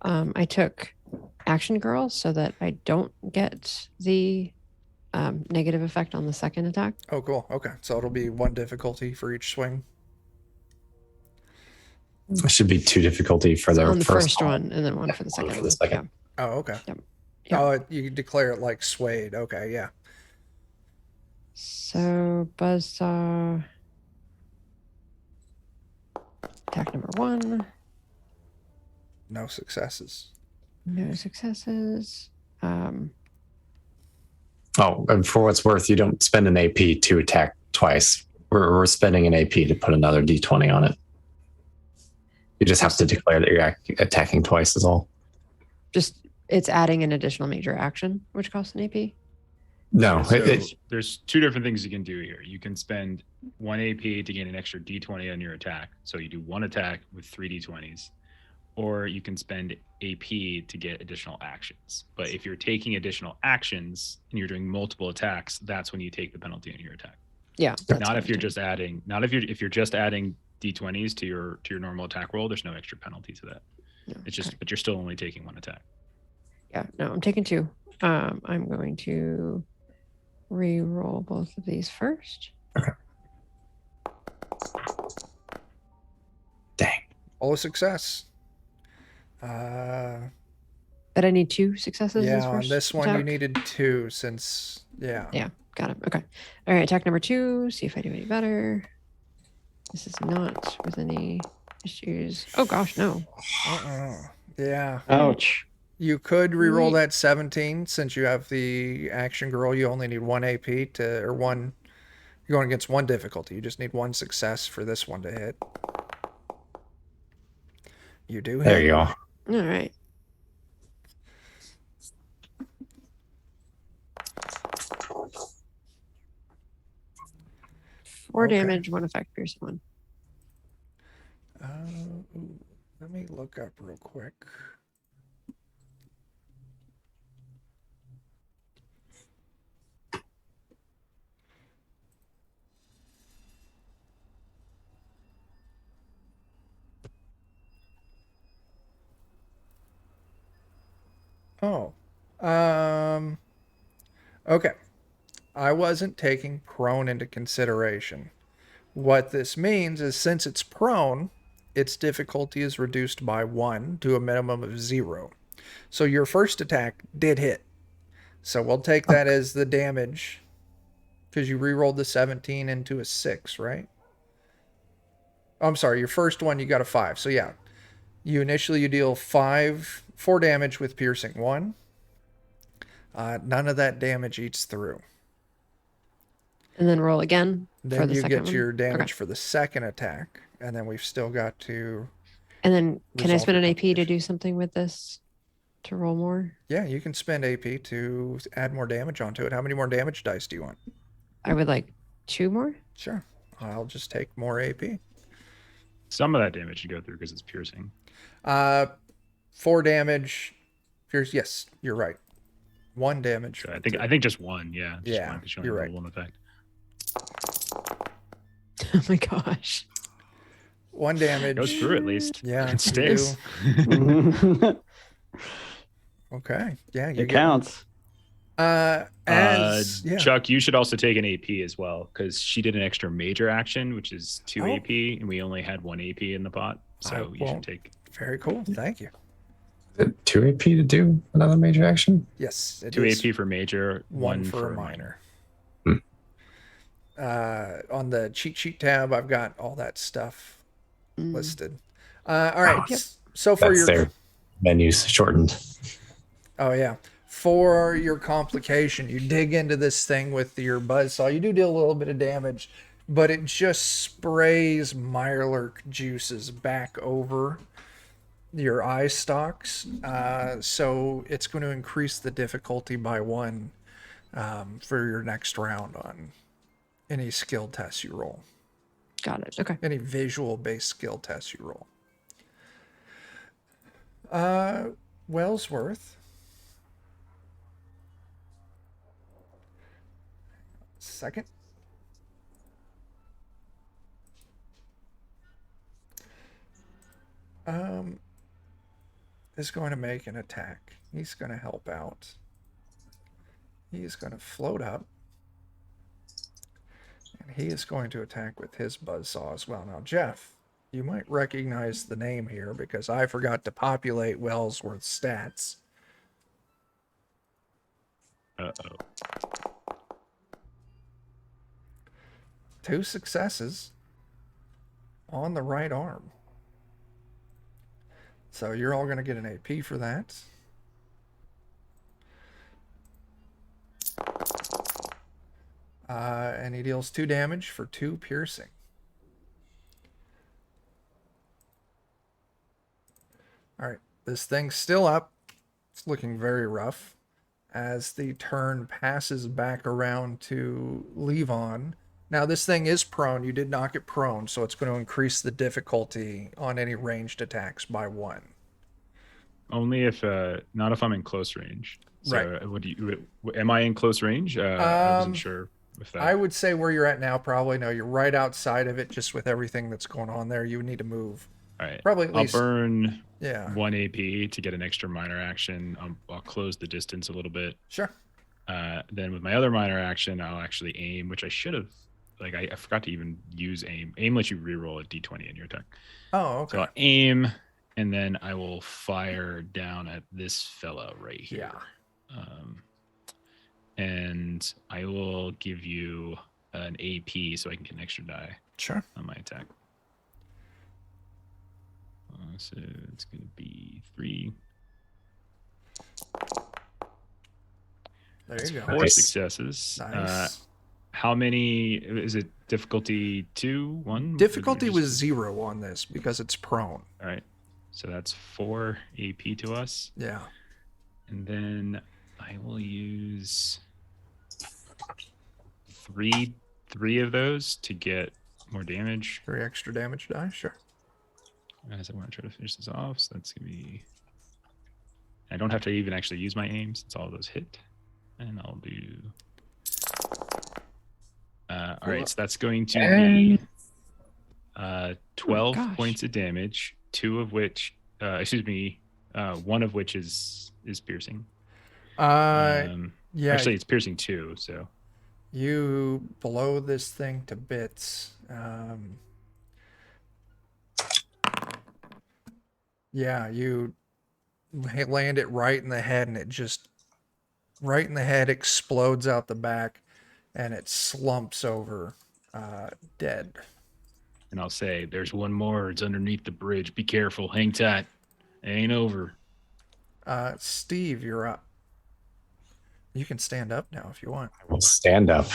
I took Action Girl so that I don't get the negative effect on the second attack. Oh, cool. Okay. So it'll be 1 difficulty for each swing. It should be 2 difficulty for the, on the first one. one, and then 1 for the second. For the second. Yeah. Oh, okay. Yep. Yep. Oh, you declare it like swayed. Okay, yeah. So buzzsaw. Attack number 1. No successes. No successes. Oh, and for what's worth, you don't spend an AP to attack twice. We're spending an AP to put another D20 on it. You just have to declare that you're attacking twice is all. Just it's adding an additional major action, which costs an AP. No, So there's 2 different things you can do here. You can spend 1 AP to gain an extra D20 on your attack. So you do 1 attack with 3 D20s. Or you can spend AP to get additional actions. But if you're taking additional actions and you're doing multiple attacks, that's when you take the penalty on your attack. Yeah. Not if you're just adding. Not if you're just adding D20s to your normal attack roll. There's no extra penalty to that. No, It's just, okay. but you're still only taking 1 attack. Yeah. No, I'm taking 2. I'm going to re-roll both of these first. dang. All a success. But I need 2 successes. Yeah, this on first this one attack? you needed 2 since, yeah. Yeah, got it. Okay. All right, attack number 2. See if I do any better. This is not with any issues. Oh gosh, no. Yeah. Ouch. You could re-roll Yeet. that 17 since you have the action girl. You only need 1 AP to, or 1. You're going against 1 difficulty. You just need 1 success for this one to hit. You do hit. There you go. All right. Four Okay. damage, 1 effect, piercing 1. Ooh, let me look up real quick. Oh, okay. I wasn't taking prone into consideration. What this means is since it's prone, its difficulty is reduced by 1 to a minimum of 0. So your first attack did hit. So we'll take that as the damage because you re-rolled the 17 into a 6, right? I'm sorry, your first one you got a 5. So yeah, you deal 4 damage with piercing 1. None of that damage eats through. And then roll again for Then the you second get one. your damage Okay. for the second attack, and then we've still got to. And then can I resolve spend your an AP to complication. do something with this to roll more? Yeah, you can spend AP to add more damage onto it. How many more damage dice do you want? I would like 2 more. Sure, I'll just take more AP. Some of that damage should go through because it's piercing. 4 damage. Yes, you're right. 1 damage. So I think just 1. Yeah. Just Yeah, 1 'cause you you're only right. roll 1 effect. Oh my gosh. 1 damage. Goes through at least. Yeah, It you sticks. Okay. Yeah, you It get counts. as Chuck, you should also take an AP as well because she did an extra major action, which is 2 Oh. AP, and we only had 1 AP in the pot. So you won't- should take. Very cool. Thank you. Is it 2 AP to do another major action? Yes, it 2 is AP for major, 1 for a minor. On the cheat sheet tab, I've got all that stuff listed. All right. Yep. So for That's your their menus shortened. Oh yeah. For your complication, you dig into this thing with your buzzsaw. You do deal a little bit of damage, but it just sprays Mirelurk juices back over your eye stalks. So it's going to increase the difficulty by 1 for your next round on any skill tests you roll. Got it. Okay. Any visual-based skill tests you roll. Wellsworth. Second. Is going to make an attack. He's going to help out. He's going to float up. And he is going to attack with his buzzsaw as well. Now, Jeff, you might recognize the name here because I forgot to populate Wellsworth's stats. Uh-oh. 2 successes on the right arm. So you're all going to get an AP for that. And he deals 2 damage for 2 piercing. All right, this thing's still up. It's looking very rough. As the turn passes back around to Levon. Now, this thing is prone. You did knock it prone, so it's going to increase the difficulty on any ranged attacks by 1. Only if, not if I'm in close range. So Right. Would you? Am I in close range? I wasn't sure if that. I would say where you're at now, probably. No, you're right outside of it, just with everything that's going on there. You would need to move. All right. Probably at least. I'll burn Yeah. 1 AP to get an extra minor action. I'll close the distance a little bit. Sure. Then with my other minor action, I'll actually aim, which I should have. Like I forgot to even use aim. Aim lets you reroll a d20 in your attack. Oh, okay. So I'll aim, and then I will fire down at this fella right here. Yeah. And I will give you an AP so I can get an extra die Sure. on my attack. So it's going to be 3. There you go. 4 Nice. successes. Nice. How many is it? Difficulty 2, 1? Difficulty was 0 on this because it's prone. All right. So that's 4 AP to us. Yeah. And then I will use three of those to get more damage. 3 extra damage die. Sure. As I want to try to finish this off. So that's going to be... I don't have to even actually use my aim since all of those hit. And I'll do... all right, so that's going to be 12 gosh. points of damage, 2 of which, 1 of which is piercing. Yeah. Actually, it's piercing 2, so. You blow this thing to bits. Yeah, you land it right in the head, and it just right in the head explodes out the back, and it slumps over, dead. And I'll say, there's one more. It's underneath the bridge. Be careful. Hang tight. It ain't over. Steve, you're up. You can stand up now if you want. I will stand up,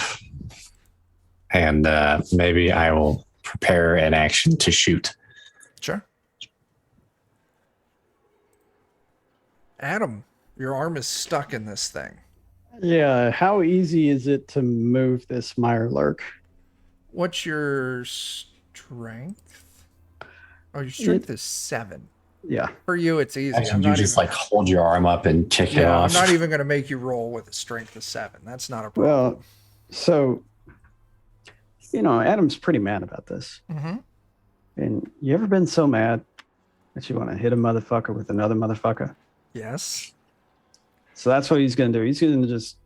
and maybe I will prepare an action to shoot. Sure. Adam, your arm is stuck in this thing. Yeah. How easy is it to move this Mirelurk? What's your strength? Oh, your strength is 7. Yeah. For you, it's easy. Actually, you just like hold your arm up and kick it yeah, off. I'm not even going to make you roll with a strength of 7. That's not a problem. Well, so, Adam's pretty mad about this. Mm-hmm. And you ever been so mad that you want to hit a motherfucker with another motherfucker? Yes. So that's what he's going to do. He's going to just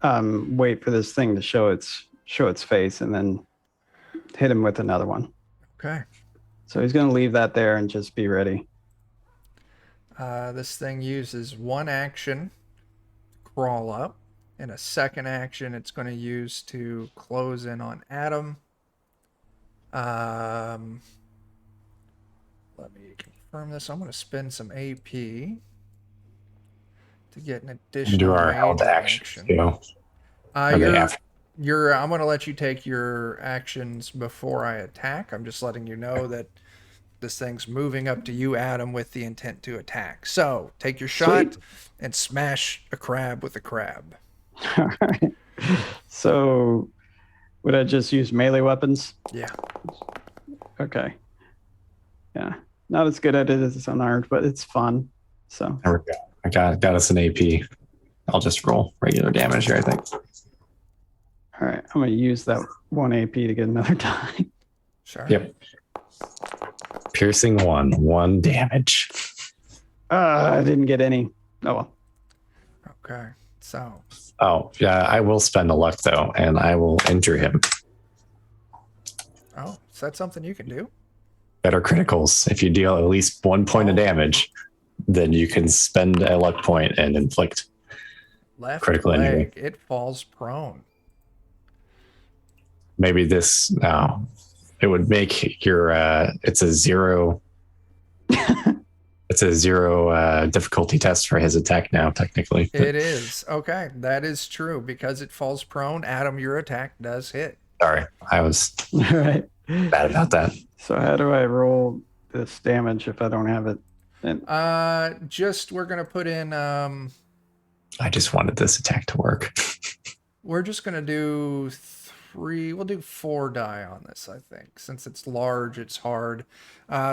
wait for this thing to show its face and then hit him with another one. Okay. So he's going to leave that there and just be ready. This thing uses one action, crawl up, and a second action it's going to use to close in on Adam. Let me confirm this. I'm going to spend some AP to get an We additional do our held major actions, action. you know. Are they after? I'm going to let you take your actions before I attack. I'm just letting you know that this thing's moving up to you, Adam, with the intent to attack. So take your shot and smash a crab with a crab. All right. So would I just use melee weapons? Yeah. Okay. Yeah. Not as good at it as it's unarmed, but it's fun. So There we go. I got us an AP. I'll just roll regular damage here, I think. all right. I'm going to use that 1 AP to get another die. Sure. Yep. Piercing 1 damage. I didn't get any. Oh, well. Okay. So. Oh, yeah, I will spend a luck though, and I will injure him. Oh, is that something you can do? Better criticals. If you deal at least 1 point of damage, then you can spend a luck point and inflict Left critical leg, injury. it falls prone. Maybe this it would make your it's a 0 it's a 0 difficulty test for his attack now, technically. It is. Okay, that is true. Because it falls prone, Adam, your attack does hit. Sorry, I was All right. bad about that. So how do I roll this damage if I don't have it? And We're gonna put in I just wanted this attack to work. we're just gonna do 3. We'll do 4 die on this, I think. Since it's large, it's hard.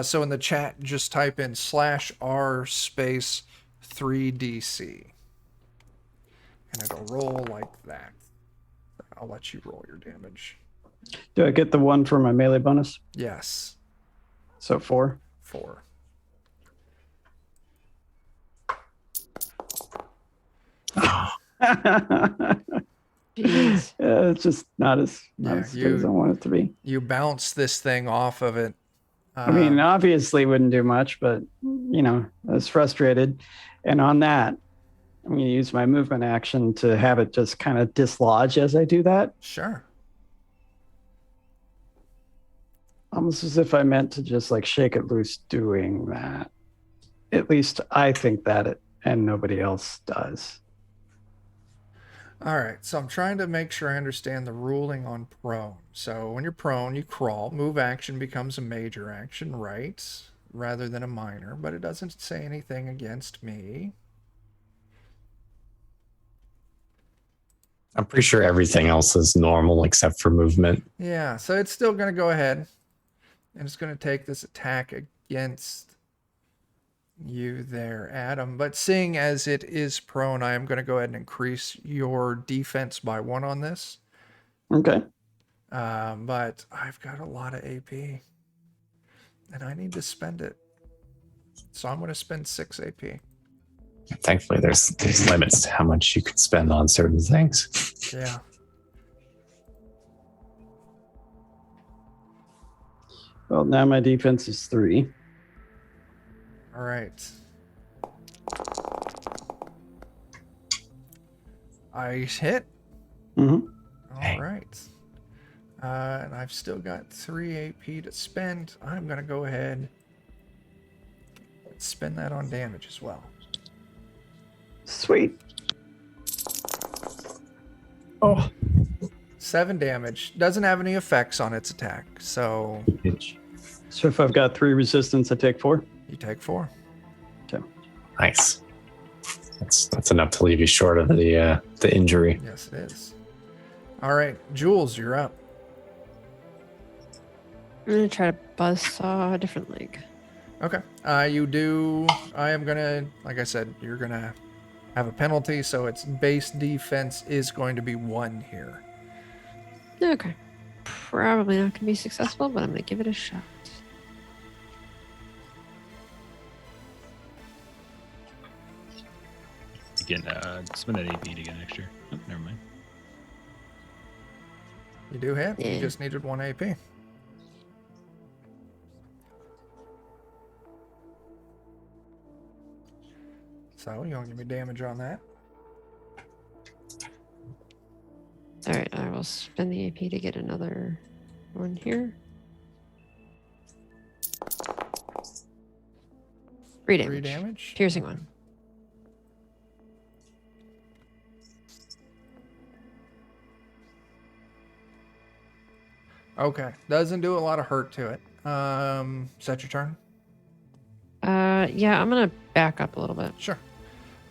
So in the chat, just type in /r space 3DC. And it'll roll like that. I'll let you roll your damage. do I get the 1 for my melee bonus? Yes. So 4. 4. Jeez. Yeah, it's just not as Yeah, good as I want it to be. You bounce this thing off of it. I mean, obviously wouldn't do much, but I was frustrated. And on that, I'm going to use my movement action to have it just kind of dislodge as I do that. Sure. Almost as if I meant to just like shake it loose doing that. At least I think that and nobody else does. All right, so I'm trying to make sure I understand the ruling on prone. So when you're prone, you crawl. Move action becomes a major action, right? Rather than a minor, but it doesn't say anything against me. I'm pretty sure everything else is normal except for movement. Yeah, so it's still going to go ahead. And it's going to take this attack against you there, Adam. But seeing as it is prone, I am going to go ahead and increase your defense by 1 on this. Okay. But I've got a lot of AP. And I need to spend it. So I'm going to spend 6 AP. Thankfully, there's limits to how much you can spend on certain things. Yeah. Well, now my defense is 3. All right. I hit. Mm-hmm. All right. And I've still got 3 AP to spend. I'm going to go ahead and spend that on damage as well. Sweet. Oh. 7 damage. Doesn't have any effects on its attack. So So if I've got 3 resistance, I take 4? you take 4. Okay. Nice. That's enough to leave you short of the injury. Yes, it is. All right. Jules, you're up. I'm going to try to buzzsaw a different leg. Okay. You do. I am going to, like I said, you're going to have a penalty. So its base defense is going to be 1 here. Okay. Probably not going to be successful, but I'm going to give it a shot. Again, spend that AP to get an extra. Oh, never mind. You do hit. You Yeah. just needed 1 AP. So you want to give me damage on that? All right, I will spend the AP to get another one here. 3 damage. 3 damage. Piercing one. Okay. Doesn't do a lot of hurt to it. Is that your turn? Yeah, I'm gonna back up a little bit. Sure.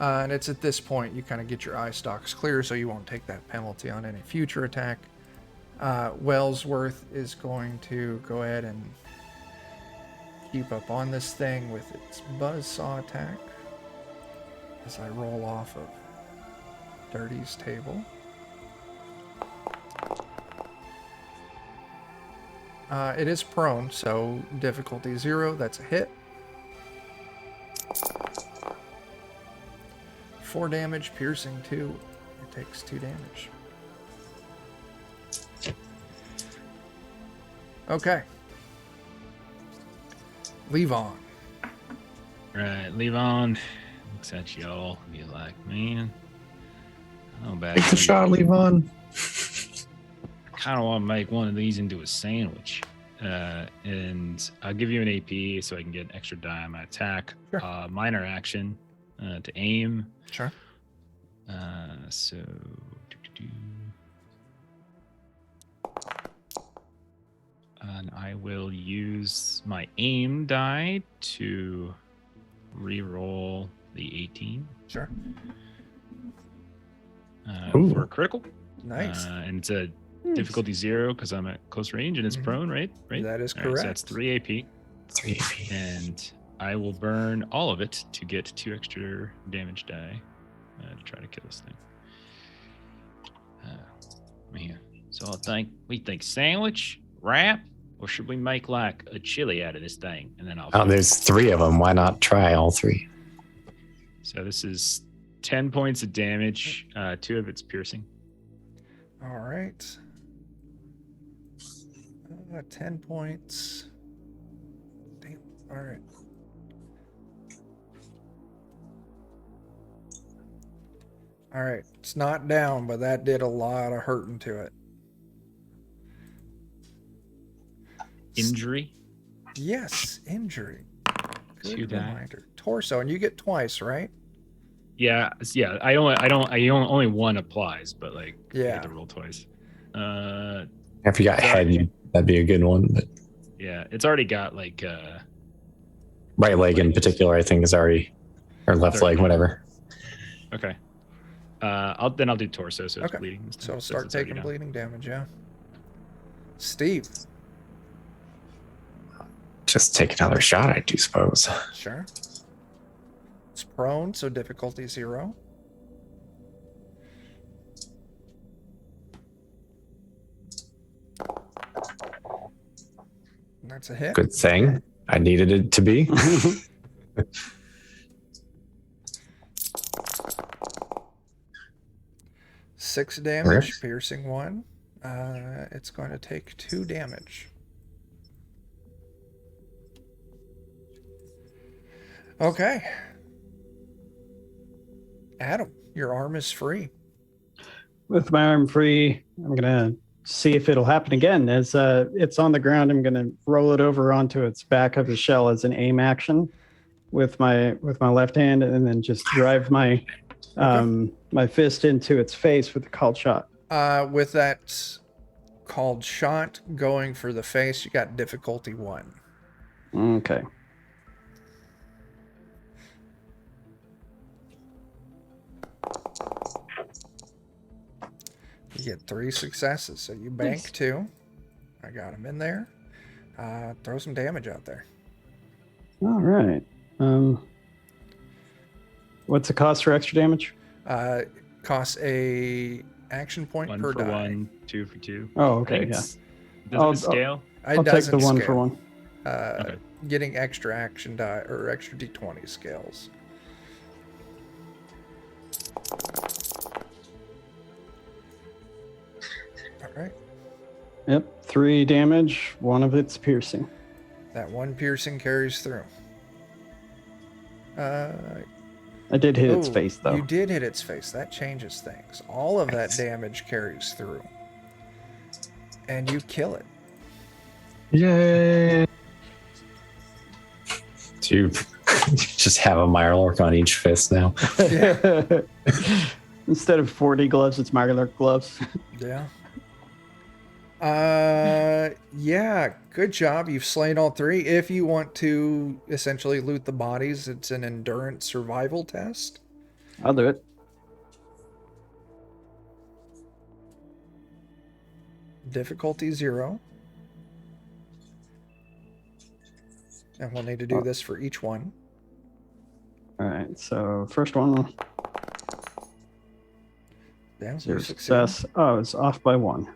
And it's at this point you kind of get your eye stalks clear, so you won't take that penalty on any future attack. Wellsworth is going to go ahead and keep up on this thing with its buzzsaw attack as I roll off of Dirty's table. It is prone, so difficulty 0. That's a hit. 4 damage, piercing 2. It takes 2 damage. Okay. Levon. Right, Levon looks at y'all and be like, man, I'm back. Take the shot, Levon. I kind of want to make one of these into a sandwich. And I'll give you an AP so I can get an extra die on my attack. Sure. Minor action to aim. Sure. So. And I will use my aim die to re-roll the 18 Sure. for a critical. Nice. And it's a difficulty 0 because I'm at close range and it's prone, right? That is All correct. right, so that's 3 AP. 3 AP. And I will burn all of it to get 2 extra damage die to try to kill this thing. Man, so we think sandwich, wrap, or should we make like a chili out of this thing? And then I'll. Oh, there's 3 of them. Why not try all 3? So this is 10 points of damage. 2 of it's piercing. All right. 10 points. Damn. All right. All right. It's not down, but that did a lot of hurting to it. Injury. Yes, injury. Good 2 die. reminder. Torso, and you get twice, right? Yeah. I only one applies, but like I Yeah. get to roll twice. If you got head, that'd be a good one. But Yeah, it's already got like right leg in particular, I think, is already, or left leg, whatever. Okay. I'll do torso, so it's Okay. bleeding. this time, So since start it's already taking down. bleeding damage, yeah. Steve. Just take another shot, I do suppose. Sure. It's prone, so difficulty 0. That's a hit. Good thing. I needed it to be. 6 damage, Right. piercing 1. It's going to take 2 damage. Okay. Adam, your arm is free. With my arm free, I'm gonna see if it'll happen again. As it's on the ground, I'm gonna roll it over onto its back of the shell as an aim action with my left hand, and then just drive my my fist into its face with the called shot. With that called shot going for the face, you got difficulty 1. Okay. You get 3 successes, so you bank Nice. 2. I got him in there. Throw some damage out there. All right. What's the cost for extra damage? Costs a action point 1 per for die. 1, 2 for 2. Oh, I okay. think Yeah. it's- Does it scale? It I'll take the doesn't 1 for scale. 1. Okay. Getting extra action die or extra d20 scales. All right. Yep, 3 damage. 1 of it's piercing. That 1 piercing carries through. I did hit its face, though. You did hit its face. That changes things. All of that damage carries through. And you kill it. Yay! Do you just have a Mirelurk on each fist now? Instead of 40 gloves, it's Mirelurk gloves. Yeah. Yeah, good job. You've slain all 3. If you want to essentially loot the bodies, it's an endurance survival test. I'll do it. Difficulty 0. And we'll need to do this for each one. All right, so first one, Yeah, 0 you succeed. success. Oh, it's off by 1.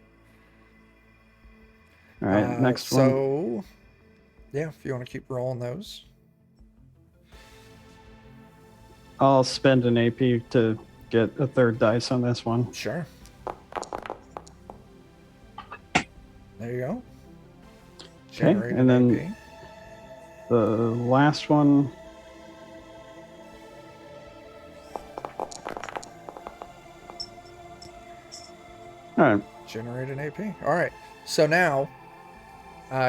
All right, next one. So, yeah, if you want to keep rolling those. I'll spend an AP to get a 3rd dice on this one. Sure. There you go. Okay, Generate and an then the last one. All right. Generate an AP. All right. So now,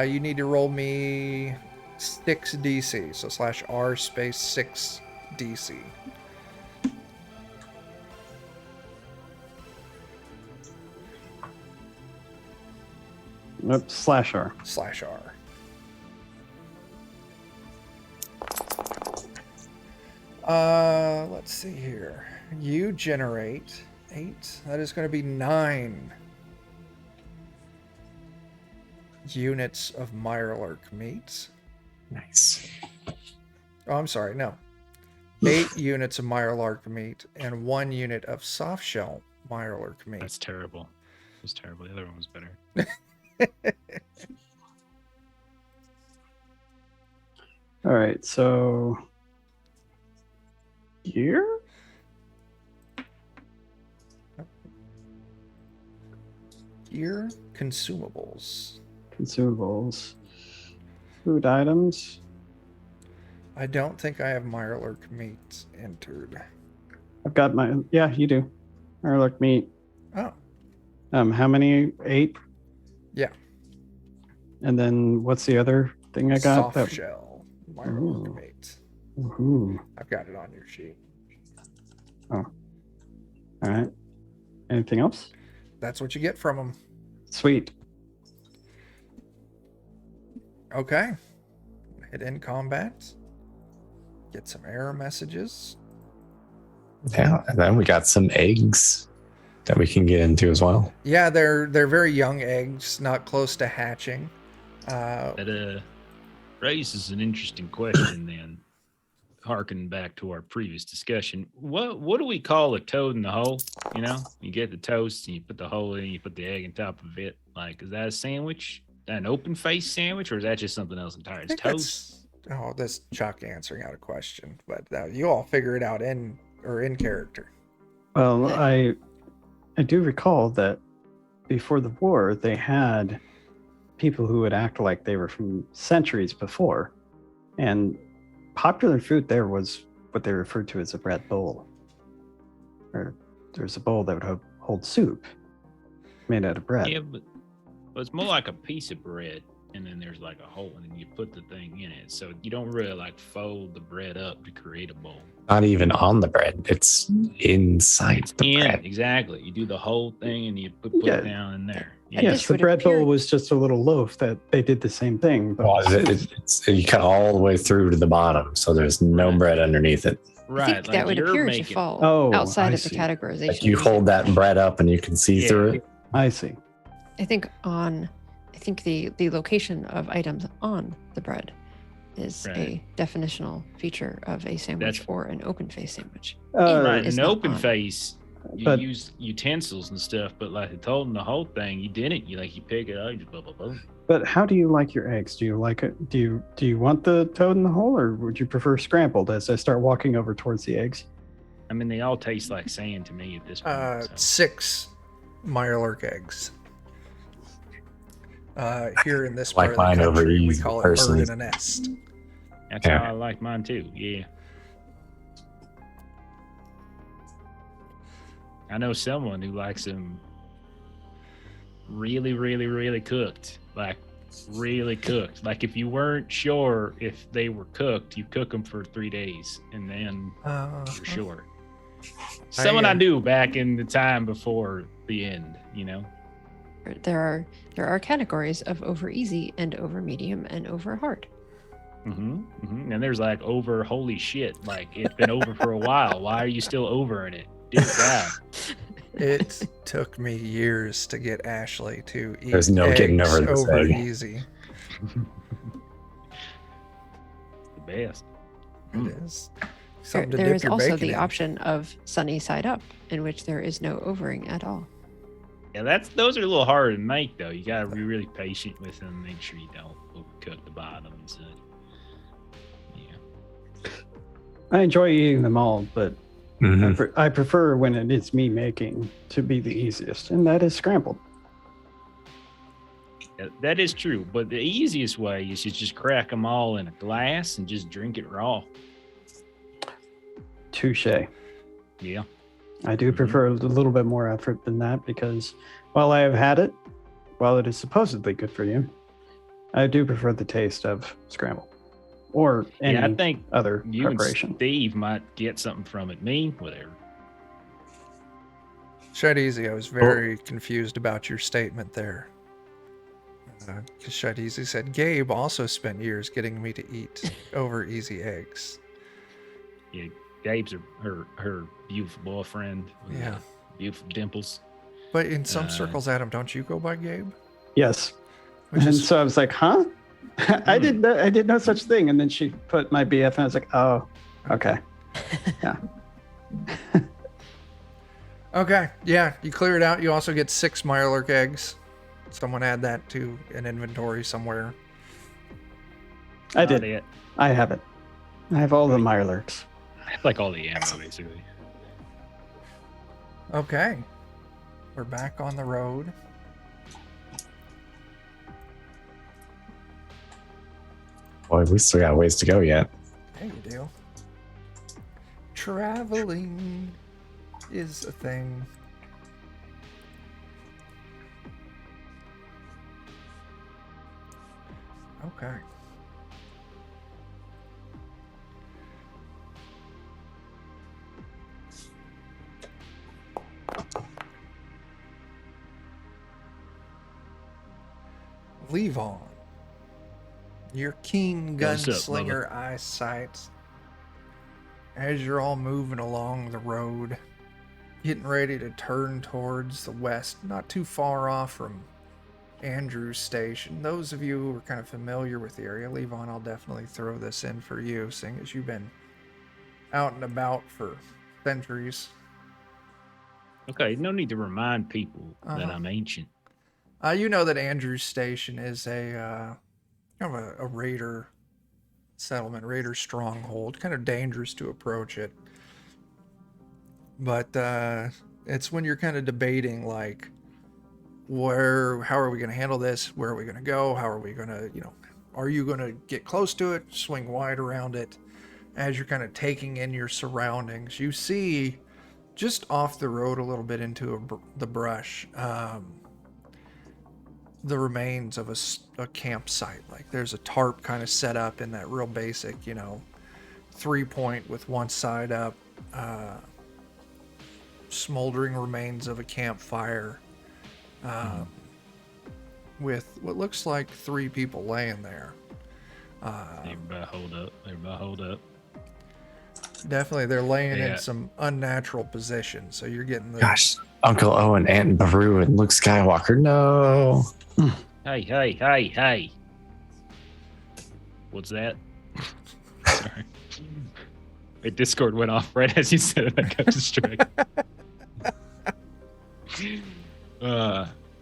you need to roll me 6 DC. So /R space 6 DC. Nope, /R. /R. Let's see here. You generate 8. That is going to be 9 units of Mirelurk meat. Nice. Oh, I'm sorry. No. 8 units of Mirelurk meat and 1 unit of soft shell Mirelurk meat. That's terrible. It was terrible. The other one was better. All right, so gear? Gear, consumables. Consumables. Food items. I don't think I have Mirelurk meat entered. I've got my, yeah, you do. Mirelurk meat. Oh, How many? 8? yeah. And then what's the other thing I got? Soft shell Mirelurk Ooh. meat. Ooh. I've got it on your sheet. All right. Anything else? That's what you get from them. Sweet. Okay. Hit in combat. Get some error messages. Yeah, and then we got some eggs that we can get into as well. Yeah, they're very young eggs, not close to hatching. That raises an interesting question then. Harking back to our previous discussion, what do we call a toad in the hole? You know, you get the toast and you put the hole in, you put the egg on top of it. Like, is that a sandwich? Is that an open face sandwich, or is that just something else entirely? It's toast. This Chuck answering out a question, but you all figure it out in character. Well, I do recall that before the war, they had people who would act like they were from centuries before. And popular food there was what they referred to as a bread bowl. Or there's a bowl that would hold soup made out of bread. Yeah, but it's more like a piece of bread, and then there's like a hole, and then you put the thing in it. So you don't really like fold the bread up to create a bowl. Not even on the bread. It's inside the bread. Exactly. You do the whole thing, and you put Yeah. it down in there. And Yes, this the would bread appear- bowl was just a little loaf that they did the same thing. But Well, it's you cut all the way through to the bottom, so there's no bread underneath it. I Right. think that would you're appear making- to fall Oh, outside I of the see. categorization. Like you hold that bread up and you can see Yeah. through it. I see. I think the location of items on the bread is Right. a definitional feature of a sandwich That's- or an open face sandwich. Right. It's In not open on. face, you But- use utensils and stuff, but like the holding the whole thing, you didn't. You pick it up, you just blah blah blah. But how do you like your eggs? Do you like it? Do you want the toad in the hole, or would you prefer scrambled? As I start walking over towards the eggs. I mean, they all taste like sand to me at this point. so. 6 Mirelurk eggs. Here in this Like part of mine the over country, we easy, call it bird personally. in a nest. That's Yeah. how I like mine too. Yeah. I know someone who likes them really, really, really cooked. Like really cooked. Like if you weren't sure if they were cooked, you cook them for 3 days and then you're sure. Someone I knew back in the time before the end, you know. There are categories of over easy and over medium and over hard. And there's like over holy shit. Like it's been over for a while. Why are you still over in it? Dear God. It took me years to get Ashley to eat There's no getting eggs over this egg. easy. The best. It is. Something to There dip is your also bacon the in. option of sunny side up, in which there is no overing at all. Yeah, those are a little harder to make though. You gotta be really patient with them. Make sure you don't overcook the bottom and such. Yeah. I enjoy eating them all, but Mhm. I prefer when it is me making to be the easiest, and that is scrambled. Yeah, that is true, but the easiest way is to just crack them all in a glass and just drink it raw. Touche. Yeah. I do prefer a little bit more effort than that because while I have had it, while it is supposedly good for you, I do prefer the taste of scramble or any I think other you preparation. and Steve might get something from it. Me, whatever. Shut easy. I was very confused about your statement there. Because Shut Easy said Gabe also spent years getting me to eat over easy eggs. Yeah, Gabe's her beautiful boyfriend. With Yeah. beautiful dimples. But in some circles, Adam, don't you go by Gabe? Yes. Which And is so I was like, huh? I did no such thing. And then she put my BF and I was like, oh, okay. Yeah. okay. Yeah, you clear it out. You also get 6 Mirelurk eggs. Someone add that to an inventory somewhere. I Not did. it. I have it. I have all the Mirelurks. Like all the ammo, basically. Okay. We're back on the road. Boy, we still got ways to go yet. Yeah, you do. Traveling is a thing. Okay. Levon, your keen What's up, gunslinger eyesight, as you're all moving along the road, getting ready to turn towards the west, not too far off from Andrew's station. Those of you who are kind of familiar with the area, Levon, I'll definitely throw this in for you, seeing as you've been out and about for centuries. Okay, no need to remind people that Uh-huh. I'm ancient. You know that Andrew's station is a kind of a raider settlement, raider stronghold. Kind of dangerous to approach it, but it's when you're kind of debating like, how are we going to handle this? Where are we going to go? How are we going to, are you going to get close to it, swing wide around it? As you're kind of taking in your surroundings, you see just off the road a little bit into the brush. The remains of a campsite. Like there's a tarp kind of set up in that real basic, 3-point with one side up, smoldering remains of a campfire, with what looks like 3 people laying there. Everybody hold up. Definitely, they're laying Yeah. in some unnatural positions, so you're getting the Gosh, Uncle Owen, Aunt Beru, and Luke Skywalker. No. Hey. What's that? Sorry. My Discord went off right as you said it. I got distracted.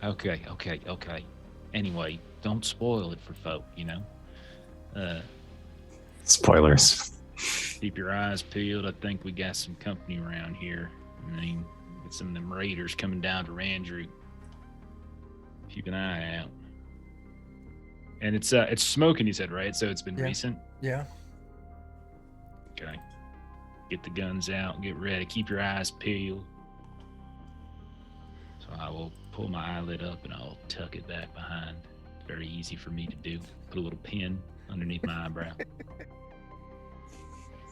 Okay. Anyway, don't spoil it for folk, Spoilers. Keep your eyes peeled. I think we got some company around here. I mean, get some of them raiders coming down to Randrew. Keep an eye out. And it's smoking, you said, right? So it's been recent. Yeah. Okay. Get the guns out. Get ready. Keep your eyes peeled. So I will pull my eyelid up and I'll tuck it back behind. Very easy for me to do. Put a little pin underneath my eyebrow.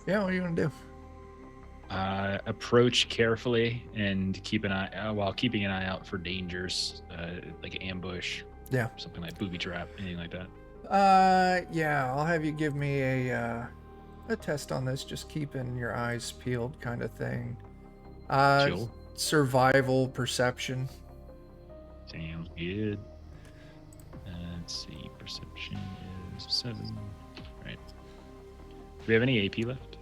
Yeah, what are you gonna do? Approach carefully and keep an eye while keeping an eye out for dangers, like ambush. Yeah. Something like booby trap, anything like that. Yeah, I'll have you give me a test on this, just keeping your eyes peeled kind of thing. Chill. Survival perception. Sounds good. Let's see. Perception is 7. Right. Do we have any AP left?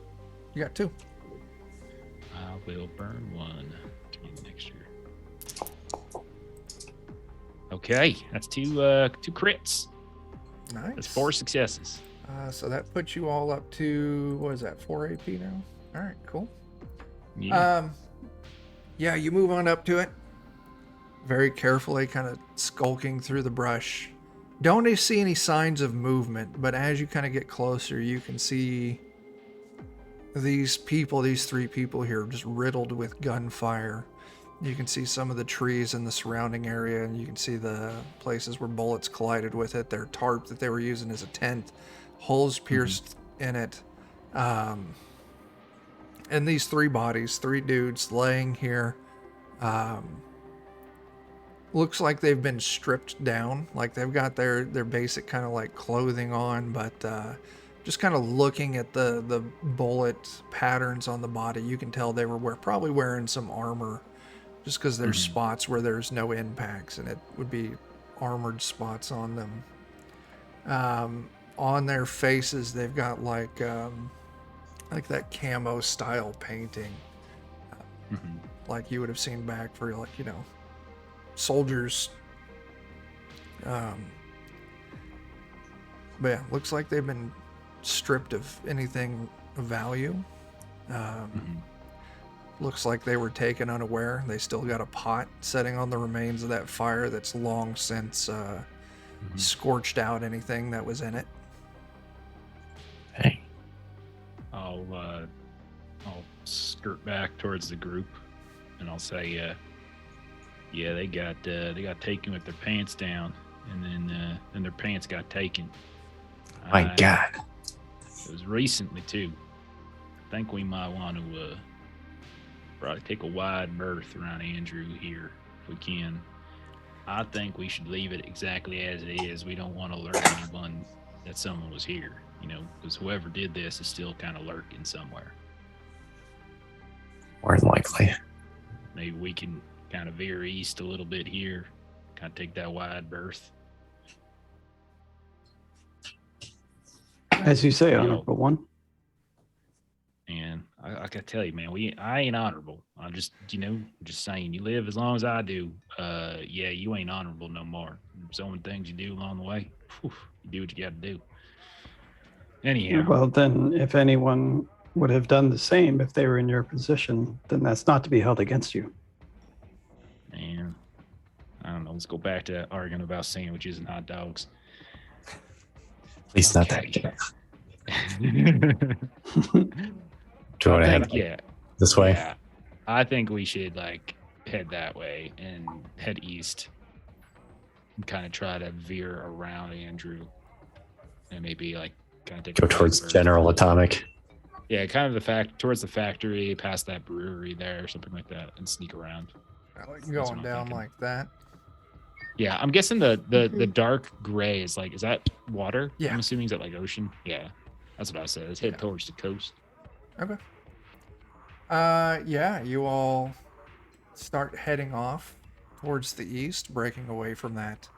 You got 2. I will burn 1 next year. Okay, that's 2 crits. Nice. That's 4 successes. So that puts you all up to, what is that, 4 AP now? All right, cool. Yeah. Yeah, you move on up to it. Very carefully, kind of skulking through the brush. Don't see any signs of movement, but as you kind of get closer, you can see these 3 people here just riddled with gunfire. You can see some of the trees in the surrounding area, and you can see the places where bullets collided with it. Their tarp that they were using as a tent, holes pierced in it. And these 3 bodies, 3 dudes laying here. Looks like they've been stripped down. Like they've got their basic kind of like clothing on, but just kind of looking at the bullet patterns on the body, you can tell they were probably wearing some armor, just because there's spots where there's no impacts, and it would be armored spots on them. On their faces, they've got like that camo style painting, like you would have seen back for, like, you know, soldiers. But yeah, looks like they've been stripped of anything of value. Looks like they were taken unaware. They still got a pot setting on the remains of that fire that's long since scorched out anything that was in it. Hey. I'll skirt back towards the group, and I'll say, yeah, they got taken with their pants down, and then their pants got taken. My God. It was recently too. I think we might want to probably take a wide berth around Andrew here if we can. I think we should leave it exactly as it is. We don't want to alert anyone that someone was here, you know, because whoever did this is still kind of lurking somewhere. More than likely. Maybe we can kind of veer east a little bit here, kind of take that wide berth. As you say, Honorable One. And I gotta tell you, man, I ain't honorable. I'm just, just saying, you live as long as I do. Yeah, you ain't honorable no more. So many things you do along the way. Whew, you do what you gotta do. Anyhow. Well, then, if anyone would have done the same if they were in your position, then that's not to be held against you. Man, I don't know. Let's go back to arguing about sandwiches and hot dogs. At least not that. Do you want to head this way? Yeah, I think we should head that way and head east and kind of try to veer around Andrew and maybe kind of take go towards General Atomic. Yeah, kind of towards the factory, past that brewery there or something like that, and sneak around. I like going down like that. Yeah, I'm guessing the dark gray is is that water? Yeah. I'm assuming is that ocean? Yeah. That's what I said. Let's head towards the coast. Okay. Yeah, you all start heading off towards the east, breaking away from that.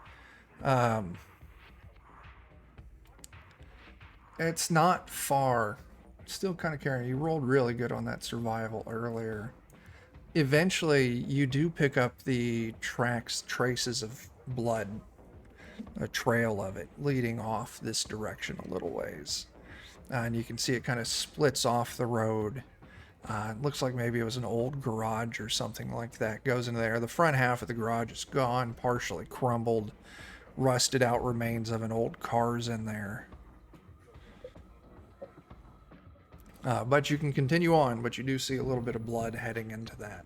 It's not far. Still kind of carrying. You rolled really good on that survival earlier. Eventually, you do pick up the traces of blood, a trail of it leading off this direction a little ways. And you can see it kind of splits off the road. It looks like maybe it was an old garage or something like that. Goes into there. The front half of the garage is gone, partially crumbled. rusted out remains of an old car's in there. But you can continue on, but you do see a little bit of blood heading into that.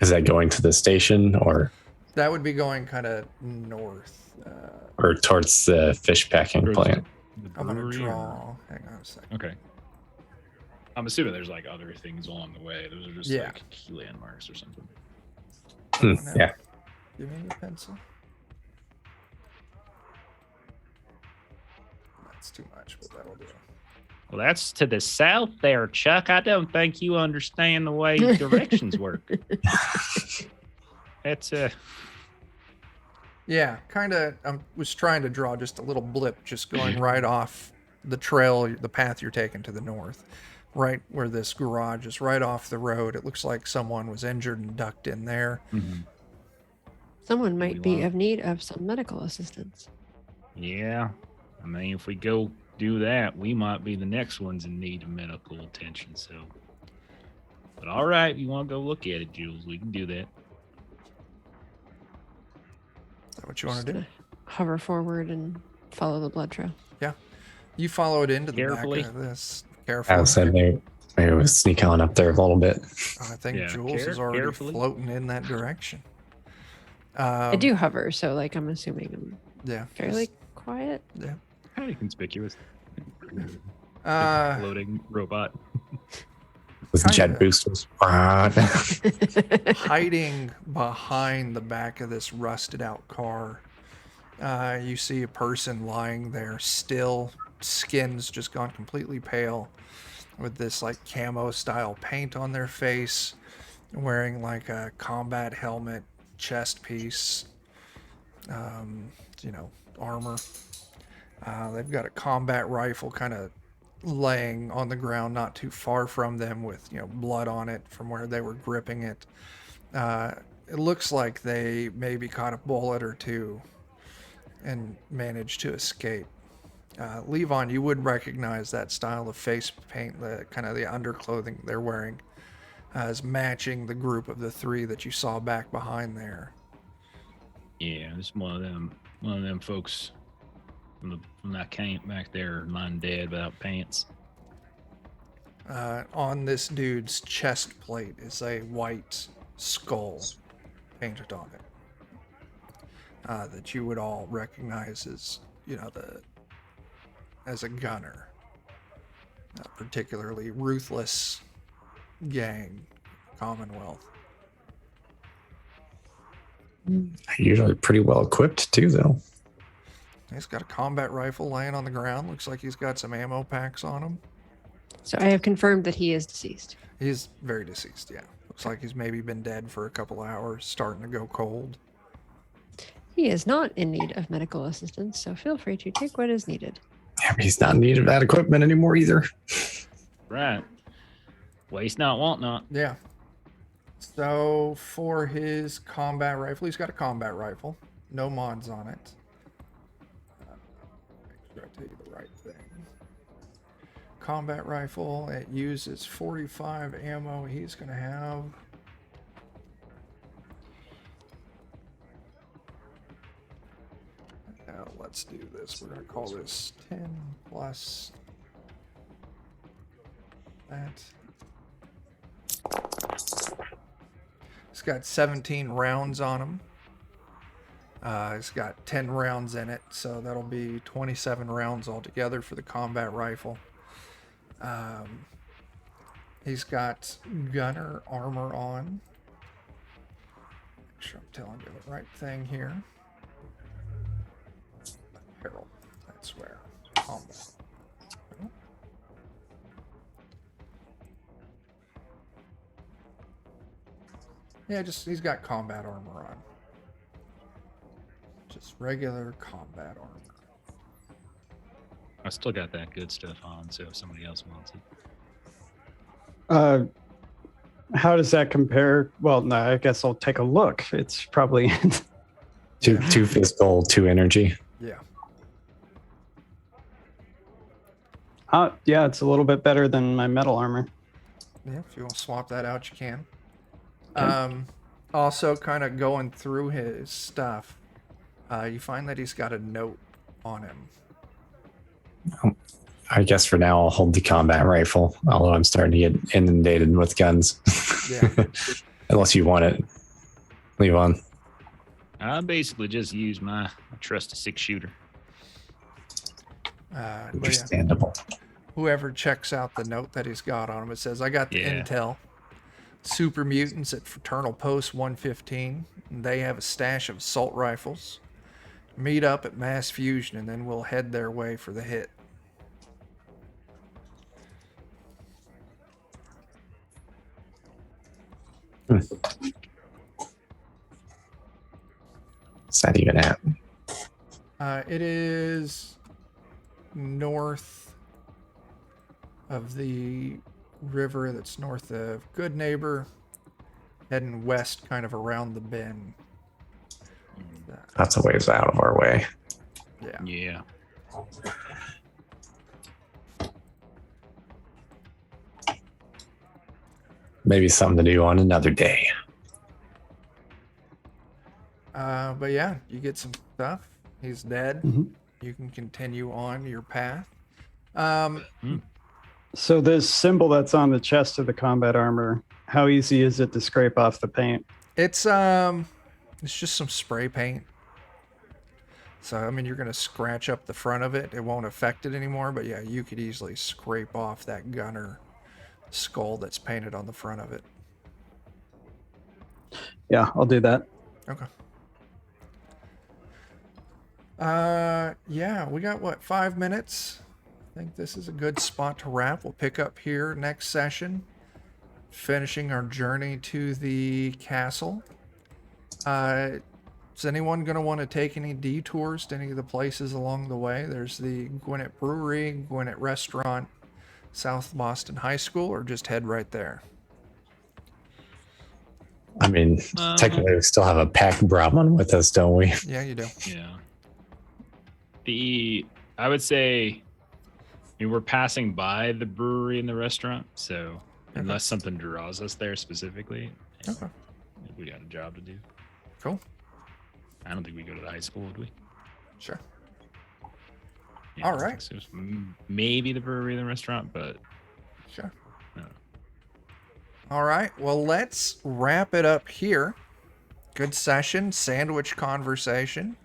Is that going to the station or That would be going kind of north. towards the fish packing Towards plant? the I'm going to brewery, or- draw. Hang on a second. Okay. I'm assuming there's like other things along the way. Those are just Yeah. like key landmarks or something. Yeah. Give me a pencil. That's too much, but that'll do. Well, that's to the south there, Chuck. I don't think you understand the way directions work. That's Yeah, kind of. I was trying to draw just a little blip, just going right off the trail, the path you're taking to the north, right where this garage is, right off the road. It looks like someone was injured and ducked in there. Mm-hmm. Someone might be want- of need of some medical assistance. yeah. I mean, if we go do that, we might be the next ones in need of medical attention. So, but all right, if you want to go look at it, Jules, we can do that. Is that what you want to do? Gonna hover forward and follow the blood trail. You follow it into the Carefully. back of this. I Carefully. said maybe we'll sneak on up there a little bit. I think Yeah, Jules is already carefully. floating in that direction. I do hover, so like I'm assuming I'm Yeah. fairly quiet. Yeah. Kind of conspicuous. Uh, Floating robot. With Kinda. jet boosters. hiding behind the back of this rusted out car, you see a person lying there still, skin's just gone completely pale, with this like camo style paint on their face, wearing like a combat helmet, chest piece, armor. They've got a combat rifle kind of laying on the ground not too far from them with blood on it from where they were gripping it. It looks like they maybe caught a bullet or two and managed to escape. Levon, you would recognize that style of face paint, the kind of the underclothing they're wearing, as matching the group of the three that you saw back behind there. Yeah, it's one of them folks from that camp back there, lying dead without pants. On this dude's chest plate is a white skull painted on it, that you would all recognize as as a gunner, particularly ruthless gang, Commonwealth. Usually pretty well equipped too, though. He's got a combat rifle laying on the ground. Looks like he's got some ammo packs on him. So I have confirmed that he is deceased. He's very deceased, yeah. Looks like he's maybe been dead for a couple hours, starting to go cold. He is not in need of medical assistance, so feel free to take what is needed. He's not in need of that equipment anymore either. Right. Waste not, want not. Yeah. So for his combat rifle, he's got a combat rifle. No mods on it. Make sure I tell you the right thing. Combat rifle, it uses 45 ammo. He's going to have... Now let's do this. We're going to call this 10 plus that. It's got 17 rounds on him. It's got 10 rounds in it, so that'll be 27 rounds altogether for the combat rifle. He's got gunner armor on. Make sure I'm telling you the right thing here. Apparel, that's where. Combat. Yeah, he's got combat armor on. Just regular combat armor. I still got that good stuff on, so if somebody else wants it. How does that compare? Well, no, I guess I'll take a look. It's probably Two physical, 2 energy. Yeah. yeah, it's a little bit better than my metal armor. Yeah, if you want to swap that out, you can. Okay. Also, kind of going through his stuff, You find that he's got a note on him. I guess for now I'll hold the combat rifle, although I'm starting to get inundated with guns. Yeah. Unless you want it. Leave on. I basically just use my trusty 6-shooter. But yeah, Understandable. whoever checks out the note that he's got on him, it says, I got the Yeah. intel. Super mutants at Fraternal Post 115. They have a stash of assault rifles. Meet up at Mass Fusion, and then we'll head their way for the hit. What's that even at? It is north of the river that's north of Good Neighbor, heading west kind of around the bend. That's a ways out of our way. Yeah. Yeah. Maybe something to do on another day. But yeah, you get some stuff. He's dead. Mhm. You can continue on your path. So this symbol that's on the chest of the combat armor, how easy is it to scrape off the paint? It's just some spray paint. So I mean, you're gonna scratch up the front of it. It won't affect it anymore. But yeah, you could easily scrape off that gunner skull that's painted on the front of it. Yeah, I'll do that. Okay. Yeah, we got what, 5 minutes? I think this is a good spot to wrap. We'll pick up here next session, finishing our journey to the castle. Is anyone going to want to take any detours to any of the places along the way? There's the Gwinnett Brewery, Gwinnett Restaurant, South Boston High School, or just head right there? I mean, technically we still have a pack Brahman with us, don't we? Yeah, you do. Yeah. I would say, we're passing by the brewery and the restaurant, so unless something draws us there specifically, I think we got a job to do. Cool. I don't think we go to the high school, would we? Sure. Yeah, All I don't right. think so. Maybe the brewery and the restaurant, but Sure. no. All right. Well, let's wrap it up here. Good session, sandwich conversation.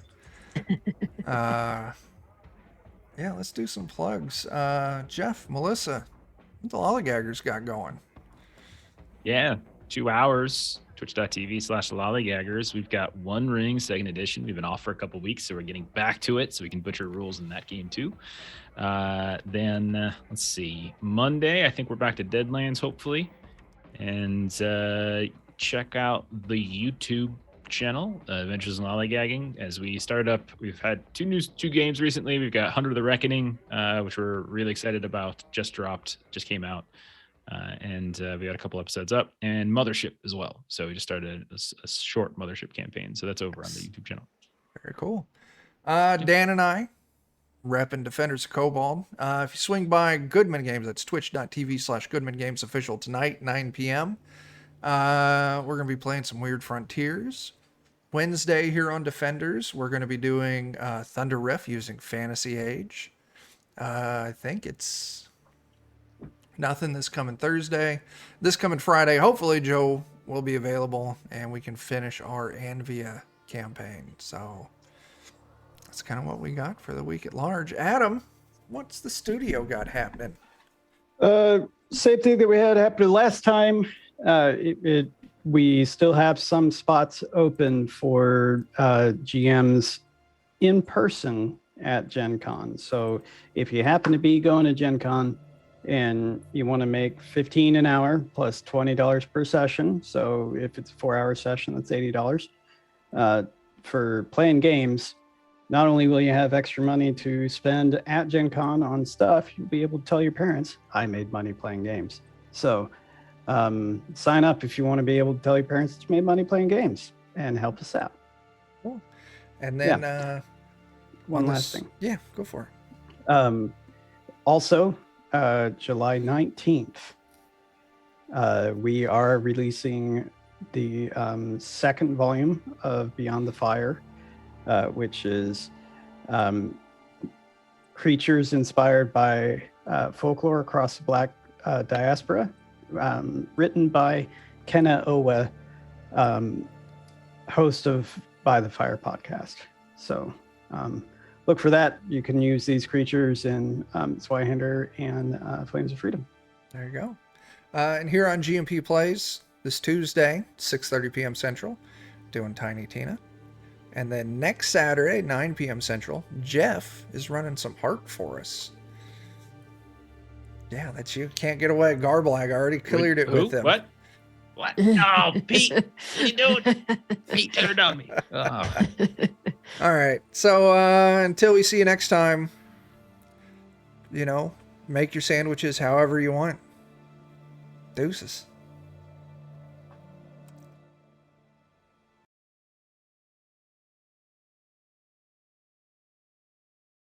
Yeah, let's do some plugs. Jeff, Melissa, what the Lollygaggers got going? Yeah, 2 hours. Twitch.tv/lollygaggers. We've got One Ring second edition. We've been off for a couple weeks, so we're getting back to it so we can butcher rules in that game too. Then let's see. Monday, I think we're back to Deadlands, hopefully. And check out the YouTube channel, Adventures in Lollygagging. As we start up, we've had two games recently. We've got Hunter the Reckoning, which we're really excited about. Just came out. And we got a couple episodes up, and Mothership as well. So we just started a short Mothership campaign. So that's over on the YouTube channel. Very cool. Dan and I, repping Defenders of Cobalt. If you swing by Goodman Games, that's twitch.tv/Goodman Games official tonight, 9 p.m. We're going to be playing some Weird Frontiers. Wednesday here on Defenders, we're going to be doing Thunder Riff using Fantasy Age. I think it's nothing this coming Thursday. This coming Friday, hopefully Joe will be available and we can finish our Anvia campaign. So that's kind of what we got for the week at large. Adam, what's the studio got happening? Same thing that we had happen last time. We still have some spots open for GMs in person at Gen Con. So if you happen to be going to Gen Con and you want to make $15 an hour plus $20 per session, so if it's a 4-hour session, that's $80 for playing games. Not only will you have extra money to spend at Gen Con on stuff, you'll be able to tell your parents, I made money playing games. So sign up if you want to be able to tell your parents that you made money playing games and help us out. Cool. And then One last thing. Yeah, go for it. Also, July 19th, we are releasing the second volume of Beyond the Fire. which is creatures inspired by folklore across the Black diaspora, written by Kenna Owe, host of By the Fire podcast. So look for that. You can use these creatures in Zweihander and Flames of Freedom. There you go. And here on G&P Plays, this Tuesday, 6:30 p.m. Central, doing Tiny Tina. And then next Saturday, 9 p.m. Central, Jeff is running some Heart for us. Yeah, that's you. Can't get away. Garblag. I already cleared it with him. What? Oh, Pete. What you doing? Pete turned on me. Oh. All right. So until we see you next time, make your sandwiches however you want. Deuces.